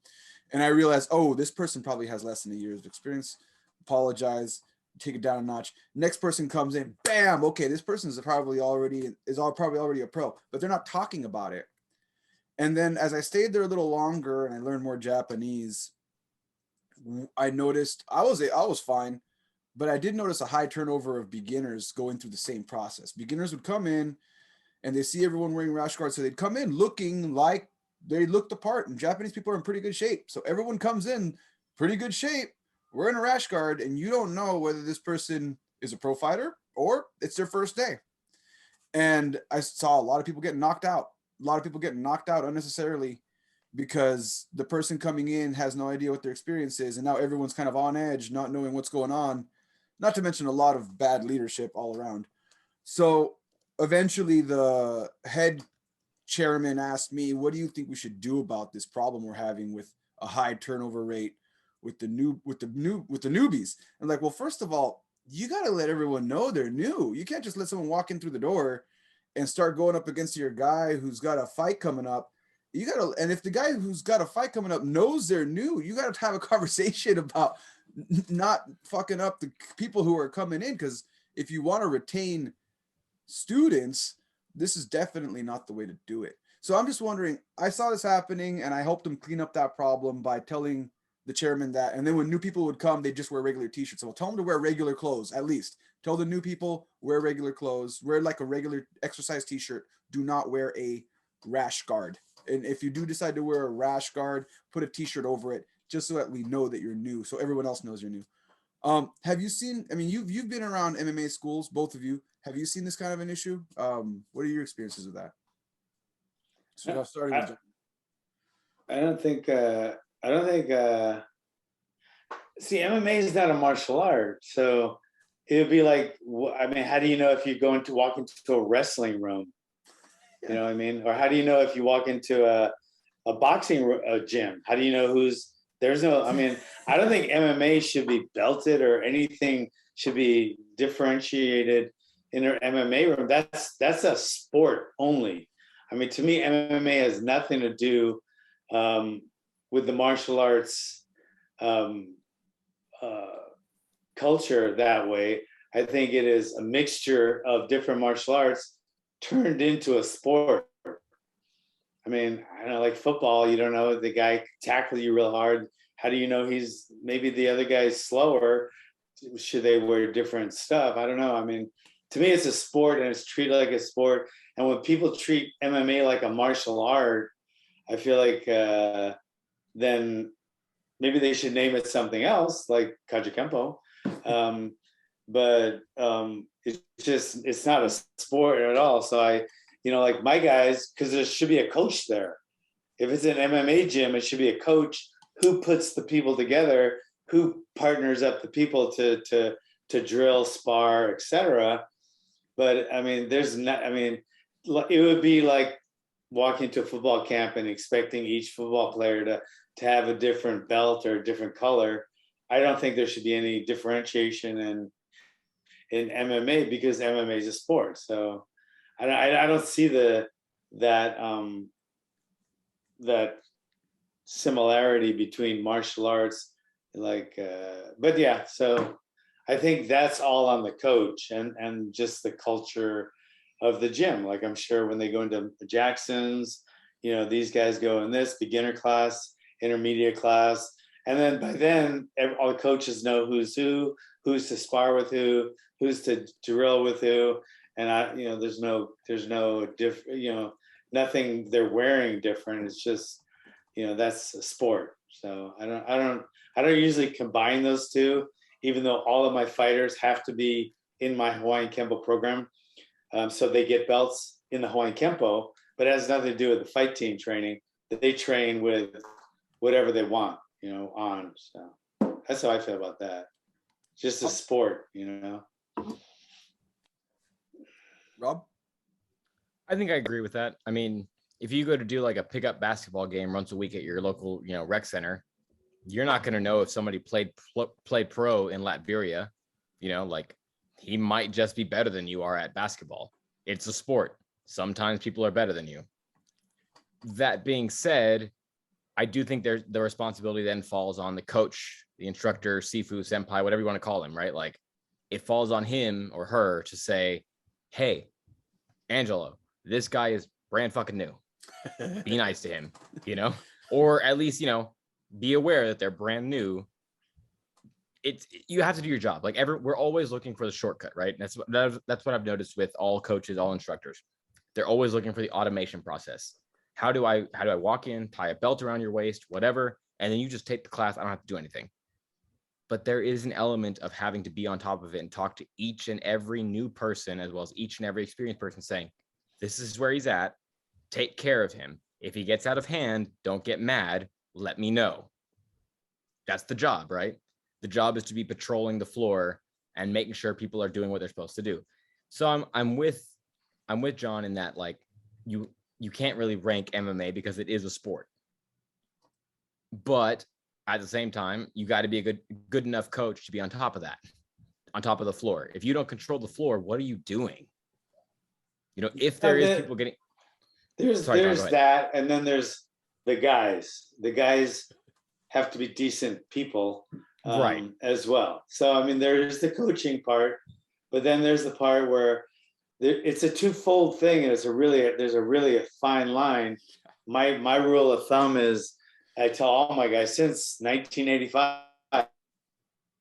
And I realize, oh, this person probably has less than a year's experience. Apologize, take it down a notch. Next person comes in, bam. Okay, this person is probably already a pro, but they're not talking about it. And then as I stayed there a little longer and I learned more Japanese, I noticed I was fine, but I did notice a high turnover of beginners going through the same process. Beginners would come in and they see everyone wearing rash guards, so they'd come in looking like they looked the part, and Japanese people are in pretty good shape. So everyone comes in pretty good shape, wearing a rash guard, and you don't know whether this person is a pro fighter or it's their first day. And I saw a lot of people getting knocked out. A lot of people getting knocked out unnecessarily because the person coming in has no idea what their experience is, and now everyone's kind of on edge, not knowing what's going on, not to mention a lot of bad leadership all around. So eventually the head chairman asked me, what do you think we should do about this problem we're having with a high turnover rate with the newbies? I'm like, well, first of all, you got to let everyone know they're new. You can't just let someone walk in through the door and start going up against your guy who's got a fight coming up. You got to, and if the guy who's got a fight coming up knows they're new, you got to have a conversation about not fucking up the people who are coming in. Because if you want to retain students, this is definitely not the way to do it. So I'm just wondering, I saw this happening and I helped them clean up that problem by telling the chairman that, and then when new people would come, they just wear regular t-shirts. So I'll tell them to wear regular clothes, at least. Tell the new people, wear regular clothes, wear like a regular exercise t-shirt. Do not wear a rash guard. And if you do decide to wear a rash guard, put a t-shirt over it, just so that we know that you're new, so everyone else knows you're new. Have you seen, I mean, you've been around MMA schools, both of you. Have you seen this kind of an issue? What are your experiences with that? So I'll start with I don't think see, MMA is not a martial art, so it would be like, I mean, how do you know if you walk into a wrestling room? You know what I mean? Or how do you know if you walk into a boxing gym? How do you know there's no, I mean, I don't think MMA should be belted or anything should be differentiated in an MMA room. That's a sport only. I mean, to me, MMA has nothing to do with the martial arts culture that way. I think it is a mixture of different martial arts turned into a sport. I mean, I don't know, like football, you don't know, the guy tackles you real hard. How do you know maybe the other guy's slower? Should they wear different stuff? I don't know. I mean, to me, it's a sport and it's treated like a sport. And when people treat MMA like a martial art, I feel like then maybe they should name it something else, like Kajukenbo. But it's not a sport at all. So like my guys, because there should be a coach there. If it's an MMA gym, it should be a coach who puts the people together, who partners up the people to drill, spar, etc. But I mean, it would be like walking to a football camp and expecting each football player to have a different belt or a different color. I don't think there should be any differentiation in MMA because MMA is a sport. So I don't see that similarity between martial arts, but yeah. So I think that's all on the coach and just the culture of the gym. Like I'm sure when they go into Jackson's, these guys go in this beginner class, intermediate class, and then by then all the coaches know who's to spar with who's to drill with who, and there's no nothing they're wearing different. It's just that's a sport. So I don't usually combine those two, even though all of my fighters have to be in my Hawaiian Kempo program. So they get belts in the Hawaiian Kempo, but it has nothing to do with the fight team training. That they train with whatever they want, on. So that's how I feel about that. Just a sport, Rob? I think I agree with that. I mean, if you go to do like a pickup basketball game once a week at your local, rec center, you're not going to know if somebody played pro in Latveria. Like he might just be better than you are at basketball. It's a sport. Sometimes people are better than you. That being said, I do think the responsibility then falls on the coach, the instructor, Sifu, senpai, whatever you want to call him, right? Like it falls on him or her to say, hey, Angelo, this guy is brand fucking new. Be nice to him, or at least, be aware that they're brand new. You have to do your job. Like we're always looking for the shortcut, right? That's what I've noticed with all coaches, all instructors. They're always looking for the automation process. How do I walk in, tie a belt around your waist, whatever, and then you just take the class. I don't have to do anything. But there is an element of having to be on top of it and talk to each and every new person, as well as each and every experienced person, saying, this is where he's at. Take care of him. If he gets out of hand, don't get mad. Let me know. That's the job, right? The job is to be patrolling the floor and making sure people are doing what they're supposed to do. So I'm with John in that, like, you can't really rank MMA because it is a sport. But at the same time, you got to be a good enough coach to be on top of that, on top of the floor. If you don't control the floor, what are you doing? If there is people getting... There's that, and then there's the guys. The guys have to be decent people, right, as well. So I mean, there's the coaching part, but then there's the part where it's a twofold thing, and there's a really fine line. My rule of thumb is I tell all my guys since 1985,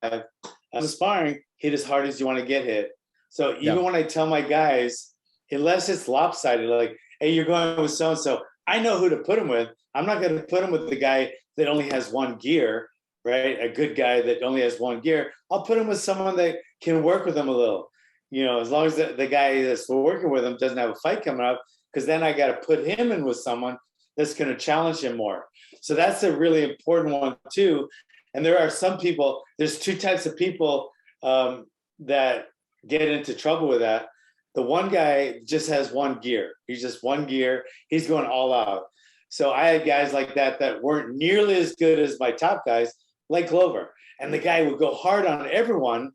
I'm sparring, hit as hard as you want to get hit. So even when I tell my guys, unless it's lopsided, like, hey, you're going with so-and-so, I know who to put him with. I'm not going to put him with the guy that only has one gear, right? A good guy that only has one gear. I'll put him with someone that can work with him a little, as long as the guy that's working with him doesn't have a fight coming up, because then I got to put him in with someone that's going to challenge him more. So that's a really important one too. And there are some people, there's two types of people that get into trouble with that. The one guy just has one gear. He's just one gear. He's going all out. So I had guys like that weren't nearly as good as my top guys, like Glover. And the guy would go hard on everyone.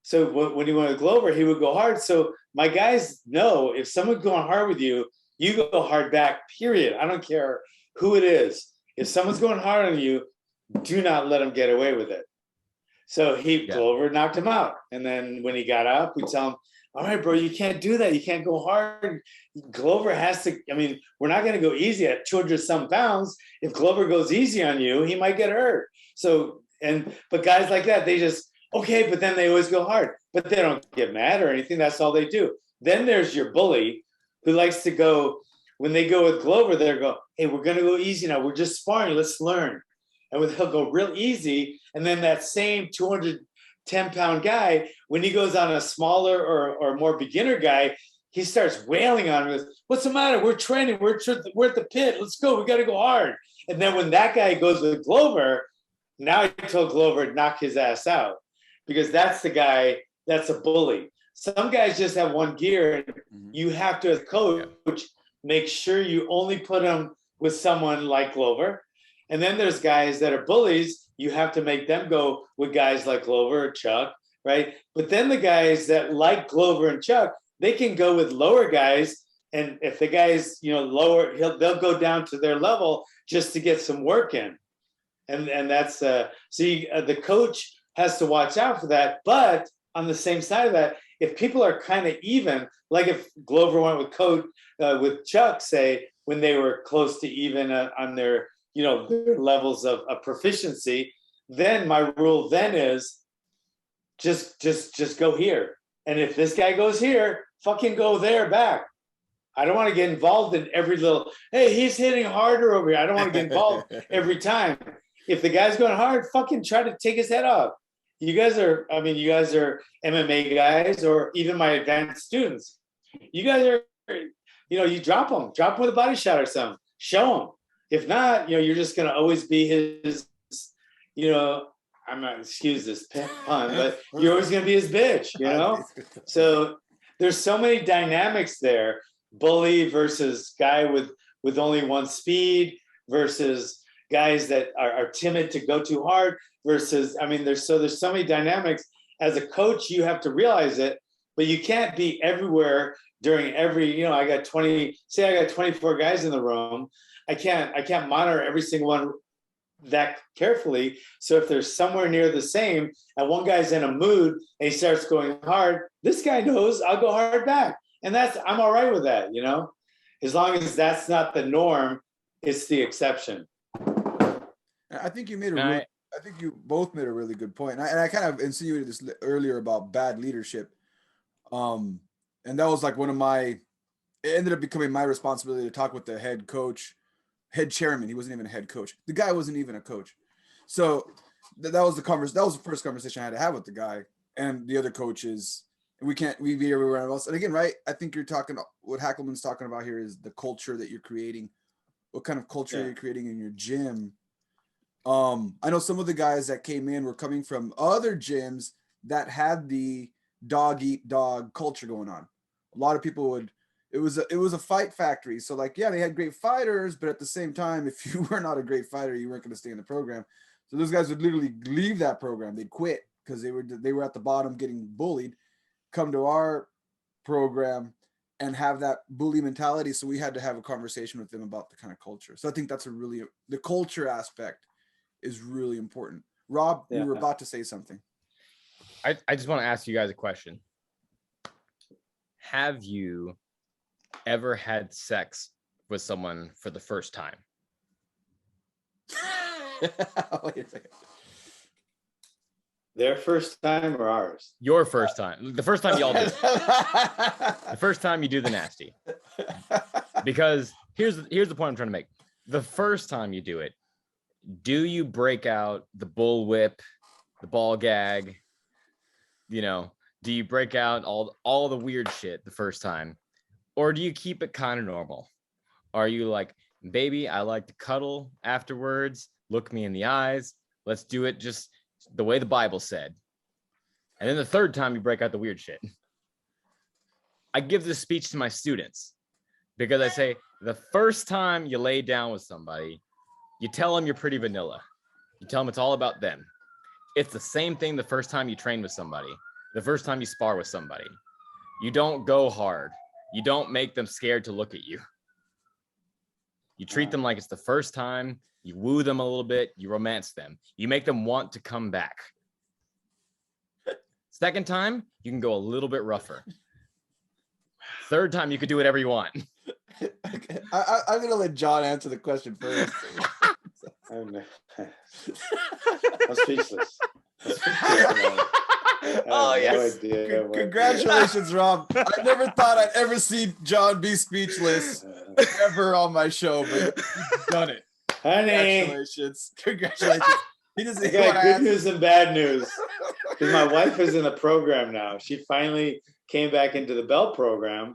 So when he went with Glover, he would go hard. So my guys know if someone's going hard with you, you go hard back, period. I don't care who it is. If someone's going hard on you, do not let him get away with it. So Glover knocked him out. And then when he got up, we tell him, all right, bro, you can't do that. You can't go hard. Glover has to, we're not going to go easy at 200 some pounds. If Glover goes easy on you, he might get hurt. So, but guys like that, they just, Okay, but then they always go hard, but they don't get mad or anything. That's all they do. Then there's your bully who likes to go, when they go with Glover, they'll go, hey, we're going to go easy now. We're just sparring. Let's learn. And they'll go real easy. And then that same 210-pound guy, when he goes on a smaller or more beginner guy, he starts wailing on him. What's the matter? We're training. We're at the pit. Let's go. We got to go hard. And then when that guy goes with Glover, now I told Glover to knock his ass out, because that's the guy that's a bully. Some guys just have one gear, and you have to, as coach, make sure you only put them with someone like Glover. And then there's guys that are bullies. You have to make them go with guys like Glover or Chuck, right? But then the guys that like Glover and Chuck, they can go with lower guys. And if the guy's, lower, they'll go down to their level just to get some work in. And that's, the coach has to watch out for that. But on the same side of that, if people are kind of even, like if Glover went with Chuck, say, when they were close to even on their, their levels of proficiency, then my rule then is just go here. And if this guy goes here, fucking go there back. I don't want to get involved in every little, hey, he's hitting harder over here. I don't want to get involved every time. If the guy's going hard, fucking try to take his head off. You guys are MMA guys, or even my advanced students. You guys are, you drop them with a body shot or something. Show them. If not, you're just going to always be his, I'm not, excuse this pun, but you're always going to be his bitch, So there's so many dynamics there. Bully versus guy with only one speed versus guys that are timid to go too hard versus, there's so many dynamics. As a coach, you have to realize it, but you can't be everywhere during every, I got 24 guys in the room. I can't monitor every single one that carefully. So if they're somewhere near the same and one guy's in a mood and he starts going hard, this guy knows I'll go hard back. And I'm all right with that, as long as that's not the norm, it's the exception. I think you I think you both made a really good point. And I kind of insinuated this earlier about bad leadership. And that was like it ended up becoming my responsibility to talk with the head chairman. He wasn't even a head coach. The guy wasn't even a coach. So that was the first conversation I had to have with the guy and the other coaches. We be everywhere else. And again, right, I think what Hackleman's talking about here is the culture that you're creating. What kind of culture you're creating in your gym. I know some of the guys that came in were coming from other gyms that had the dog eat dog culture going on. A lot of people it was a fight factory. So they had great fighters, but at the same time, if you were not a great fighter, you weren't going to stay in the program. So those guys would literally leave that program. They'd quit because they were at the bottom getting bullied, come to our program and have that bully mentality. So we had to have a conversation with them about the kind of culture. So I think that's the culture aspect is really important. Rob, you were about to say something. I just want to ask you guys a question. Have you ever had sex with someone for the first time? Wait a second. Their first time or ours? Your first time. The first time y'all do it. The first time you do the nasty. Because here's the point I'm trying to make. The first time you do it, do you break out the bull whip, the ball gag? Do you break out all the weird shit the first time? Or do you keep it kind of normal? Are you like, baby, I like to cuddle afterwards, look me in the eyes, let's do it just the way the Bible said. And then the third time you break out the weird shit. I give this speech to my students because I say, the first time you lay down with somebody, you tell them you're pretty vanilla. You tell them it's all about them. It's the same thing the first time you train with somebody, the first time you spar with somebody. You don't go hard. You don't make them scared to look at you. You treat them like it's the first time. You woo them a little bit. You romance them. You make them want to come back. Second time, you can go a little bit rougher. Third time, you could do whatever you want. Okay. I'm going to let John answer the question first. I'm speechless. Congratulations, Rob. I never thought I'd ever see John be speechless ever on my show, but you've done it. Honey, Congratulations. Congratulations. He doesn't I got good news and bad news. Because my wife is in the program now. She finally came back into the belt program.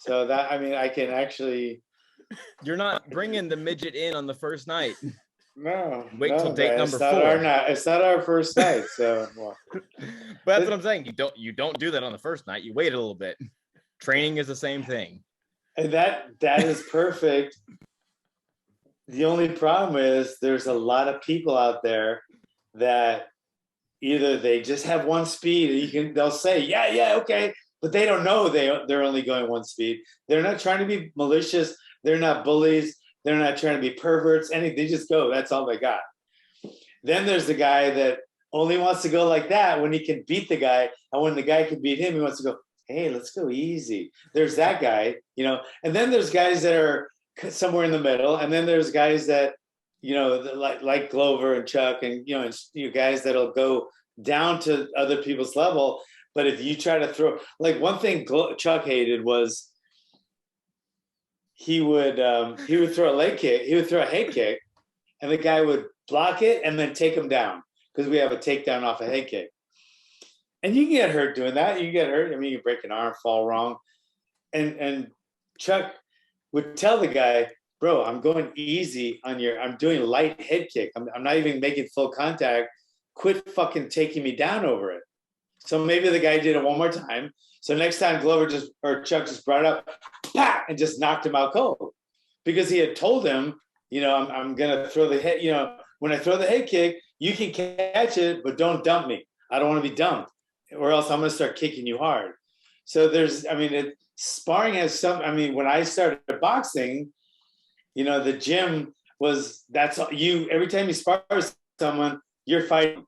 So that, I mean, I can actually. You're not bringing the midget in on the first night. No. Wait till date man, number it's not 4. It's not our first night. So, well. But that's what I'm saying. You don't do that on the first night. You wait a little bit. Training is the same thing. And that is perfect. The only problem is there's a lot of people out there that either they just have one speed, and they'll say, yeah, okay, but they don't know they're only going one speed. They're not trying to be malicious. They're not bullies. They're not trying to be perverts. They just go. That's all they got. Then there's the guy that only wants to go like that when he can beat the guy, and when the guy can beat him, he wants to go, hey, let's go easy. There's that guy, and then there's guys that are somewhere in the middle, and then there's guys that like Glover and Chuck, and guys that'll go down to other people's level. But if you try to throw, like, one thing Chuck hated was he would throw a leg kick, he would throw a head kick, and the guy would block it and then take him down, because we have a takedown off a head kick. And you can get hurt doing that. You can get hurt. I mean, you can break an arm, fall wrong. And Chuck would tell the guy, bro, I'm going easy on I'm doing light head kick. I'm not even making full contact. Quit fucking taking me down over it. So maybe the guy did it one more time. So next time Chuck just brought it up, pah, and just knocked him out cold. Because he had told him, I'm going to throw the head, when I throw the head kick, you can catch it, but don't dump me. I don't want to be dumped, or else I'm going to start kicking you hard. So sparring has when I started boxing, the gym that's all you, every time you spar with someone, you're fighting.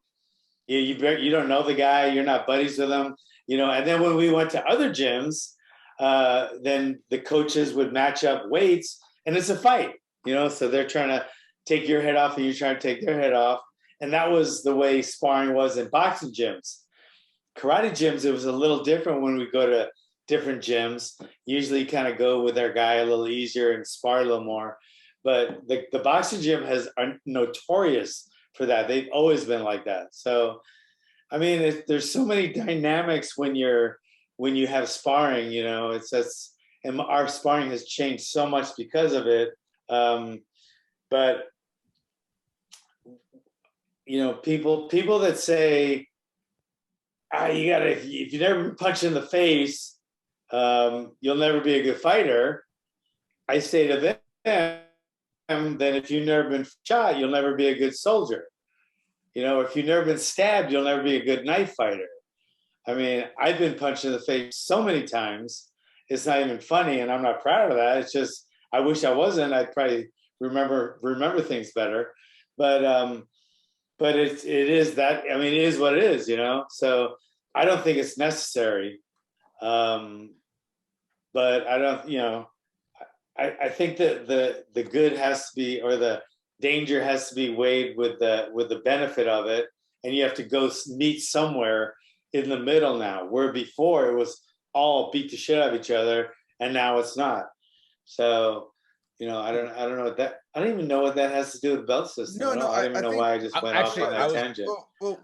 You don't know the guy, you're not buddies with him, and then when we went to other gyms, then the coaches would match up weights, and it's a fight, so they're trying to take your head off and you're trying to take their head off. And that was the way sparring was in boxing gyms. Karate gyms, it was a little different when we go to different gyms. Usually kind of go with our guy a little easier and spar a little more. But the boxing gym are notorious for that. They've always been like that. So, there's so many dynamics when you have sparring, and our sparring has changed so much because of it. But people that say, if you never been punched in the face, you'll never be a good fighter. I say to them that if you've never been shot, you'll never be a good soldier. If you've never been stabbed, you'll never be a good knife fighter. I've been punched in the face so many times. It's not even funny, and I'm not proud of that. It's just, I wish I wasn't. I'd probably remember things better. But it is that, it is what it is, so I don't think it's necessary. But I don't, I think that the good has to be, or the danger has to be weighed with the benefit of it. And you have to go meet somewhere in the middle now, where before it was all beat the shit out of each other, and now it's not. So, I don't know what that, I don't even know what that has to do with the belt system. I don't even know why I just went off on that tangent.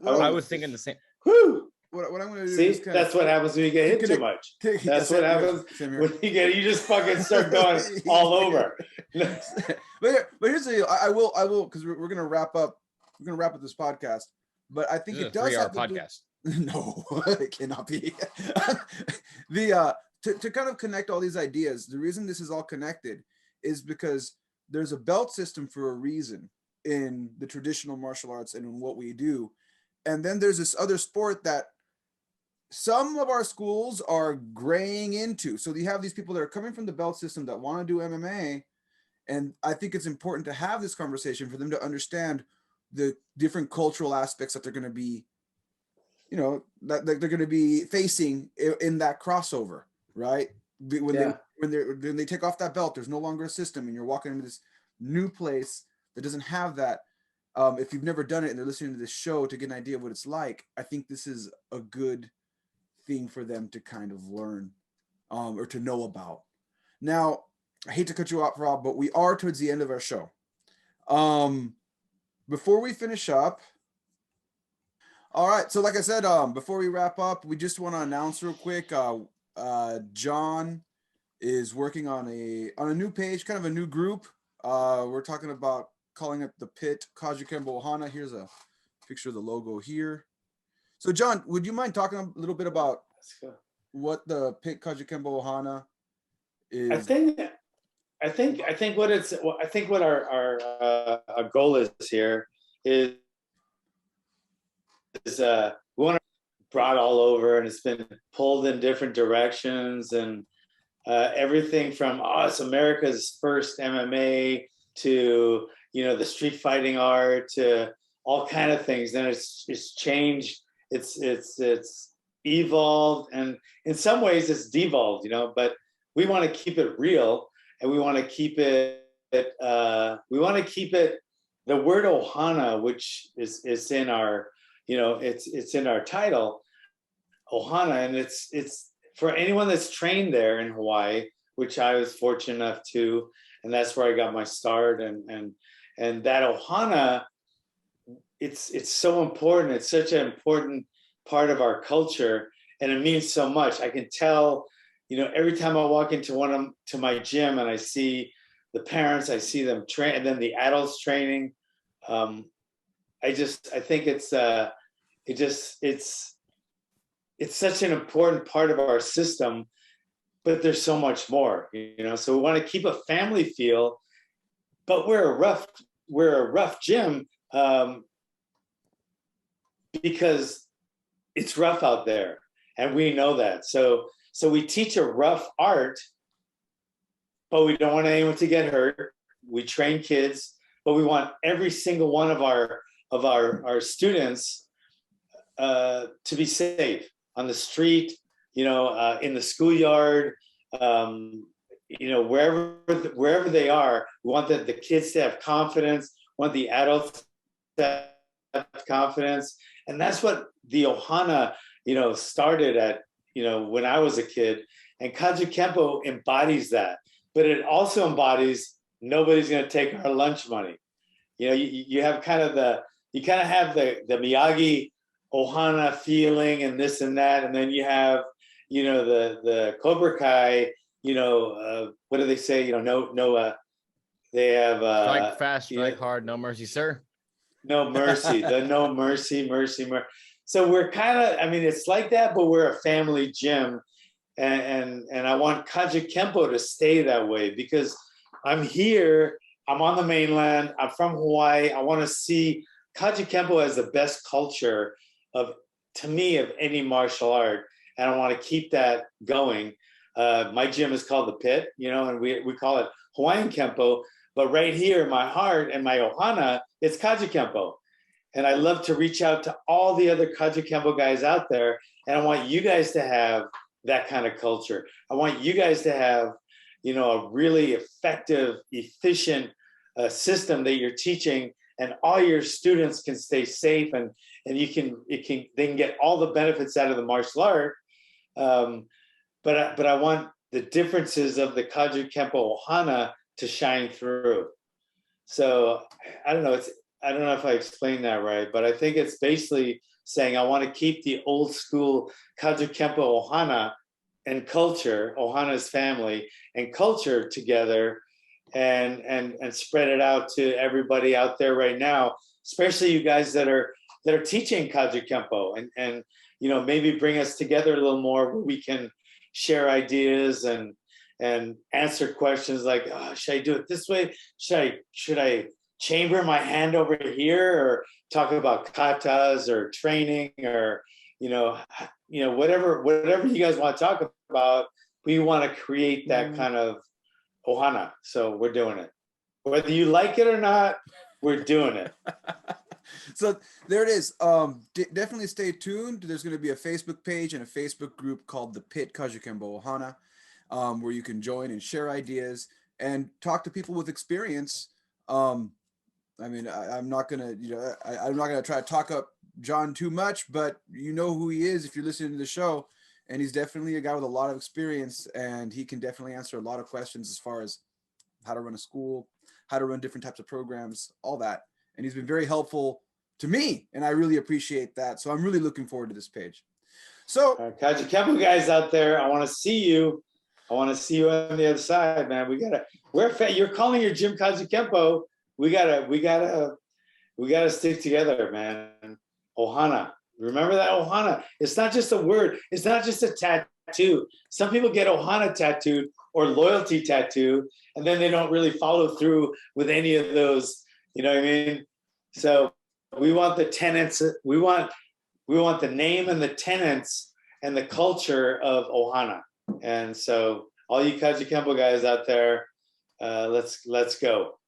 I was thinking the same. Whew. What I'm going to do See, is that's what happens when you get hit too much. That's what happens when you just fucking start going all over. but here's the deal. I will, because we're going to wrap up. We're going to wrap up this podcast. But I think it does have to podcast. No, it cannot be. To kind of connect all these ideas, the reason this is all connected is because there's a belt system for a reason in the traditional martial arts and in what we do. And then there's this other sport that some of our schools are graying into. So you have these people that are coming from the belt system that want to do MMA. And I think it's important to have this conversation for them to understand the different cultural aspects that they're going to be, that they're going to be facing in that crossover, right? When they take off that belt, there's no longer a system, and you're walking into this new place that doesn't have that. If you've never done it and they're listening to this show to get an idea of what it's like, I think this is a good thing for them to kind of learn or to know about. Now, I hate to cut you off, Rob, but we are towards the end of our show. Before we finish up, all right. So like I said, before we wrap up, we just want to announce real quick. John is working on a new page, kind of a new group. We're talking about calling it the Pit Kajukenbo Ohana. Here's a picture of the logo here. So John, would you mind talking a little bit about what the Pit Kajukenbo Ohana is? I think what our goal is here is we want to brought all over, and it's been pulled in different directions, and everything from it's America's first MMA to the street fighting art to all kind of things. Then it's changed, it's evolved, and in some ways it's devolved, but we want to keep it real, and we want to keep it the word Ohana, which is in our it's in our title, Ohana, and it's for anyone that's trained there in Hawaii, which I was fortunate enough to, and that's where I got my start. And that Ohana, it's so important. It's such an important part of our culture, and it means so much. I can tell, every time I walk into to my gym and I see the parents, I see them train, and then the adults training. I think it's such an important part of our system, but there's so much more, so we want to keep a family feel, but we're a rough gym, because it's rough out there, and we know that. So we teach a rough art, but we don't want anyone to get hurt. We train kids, but we want every single one of our students to be safe on the street, in the schoolyard, wherever they are. We want the kids to have confidence, want the adults to have confidence. And that's what the Ohana, started at, when I was a kid. And Kajukenbo embodies that, but it also embodies nobody's going to take our lunch money. You have kind of the Miyagi Ohana feeling and this and that, and then you have the Cobra Kai, what do they say, they have strike fast, strike hard, no mercy, sir. No mercy, no mercy. So we're kind of, it's like that, but we're a family gym, and I want Kajukenbo to stay that way, because I'm here, I'm on the mainland, I'm from Hawaii. I want to see Kajukenbo as the best culture to me of any martial art, and I want to keep that going. My gym is called the Pit, and we call it Hawaiian Kempo, but right here in my heart and my Ohana, it's Kajukenbo. And I love to reach out to all the other Kajukenbo guys out there, and I want you guys to have that kind of culture. I want you guys to have, a really effective, efficient system that you're teaching, and all your students can stay safe, and they can get all the benefits out of the martial art. But I want the differences of the Kajukenbo Ohana to shine through. So I don't know if I explained that right, but I think it's basically saying I want to keep the old school Kajukenbo Ohana and culture, Ohana's family and culture together, and spread it out to everybody out there right now, especially you guys that are teaching Kajukenbo, and maybe bring us together a little more where we can share ideas and answer questions like, should I do it this way? Should I chamber my hand over here, or talk about katas or training, or whatever you guys want to talk about. We want to create that kind of Ohana, so we're doing it. Whether you like it or not, we're doing it. So there it is. Definitely stay tuned. There's going to be a Facebook page and a Facebook group called the Pit Kajukenbo Ohana, where you can join and share ideas and talk to people with experience. I'm not gonna, I'm not gonna try to talk up John too much, but you know who he is if you're listening to the show. and he's definitely a guy with a lot of experience, and he can definitely answer a lot of questions as far as how to run a school, how to run different types of programs, all that. And he's been very helpful to me, and I really appreciate that. So I'm really looking forward to this page. So Kajukenbo guys out there, I want to see you. I want to see you on the other side, man. You're calling your gym Kajukenbo. We gotta stick together, man. Ohana. Remember that Ohana? It's not just a word. It's not just a tattoo. Some people get Ohana tattooed or loyalty tattoo, and then they don't really follow through with any of those. You know what I mean? So we want the tenets. We want the name and the tenets and the culture of Ohana. And so all you Kajukenbo guys out there, let's go.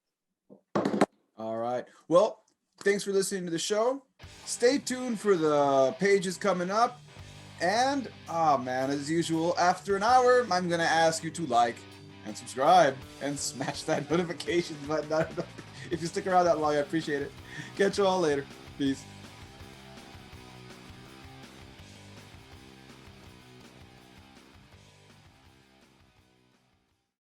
all right. Well, thanks for listening to the show. Stay tuned for the pages coming up. And, man, as usual, after an hour, I'm going to ask you to like and subscribe and smash that notification button. If you stick around that long, I appreciate it. Catch you all later. Peace.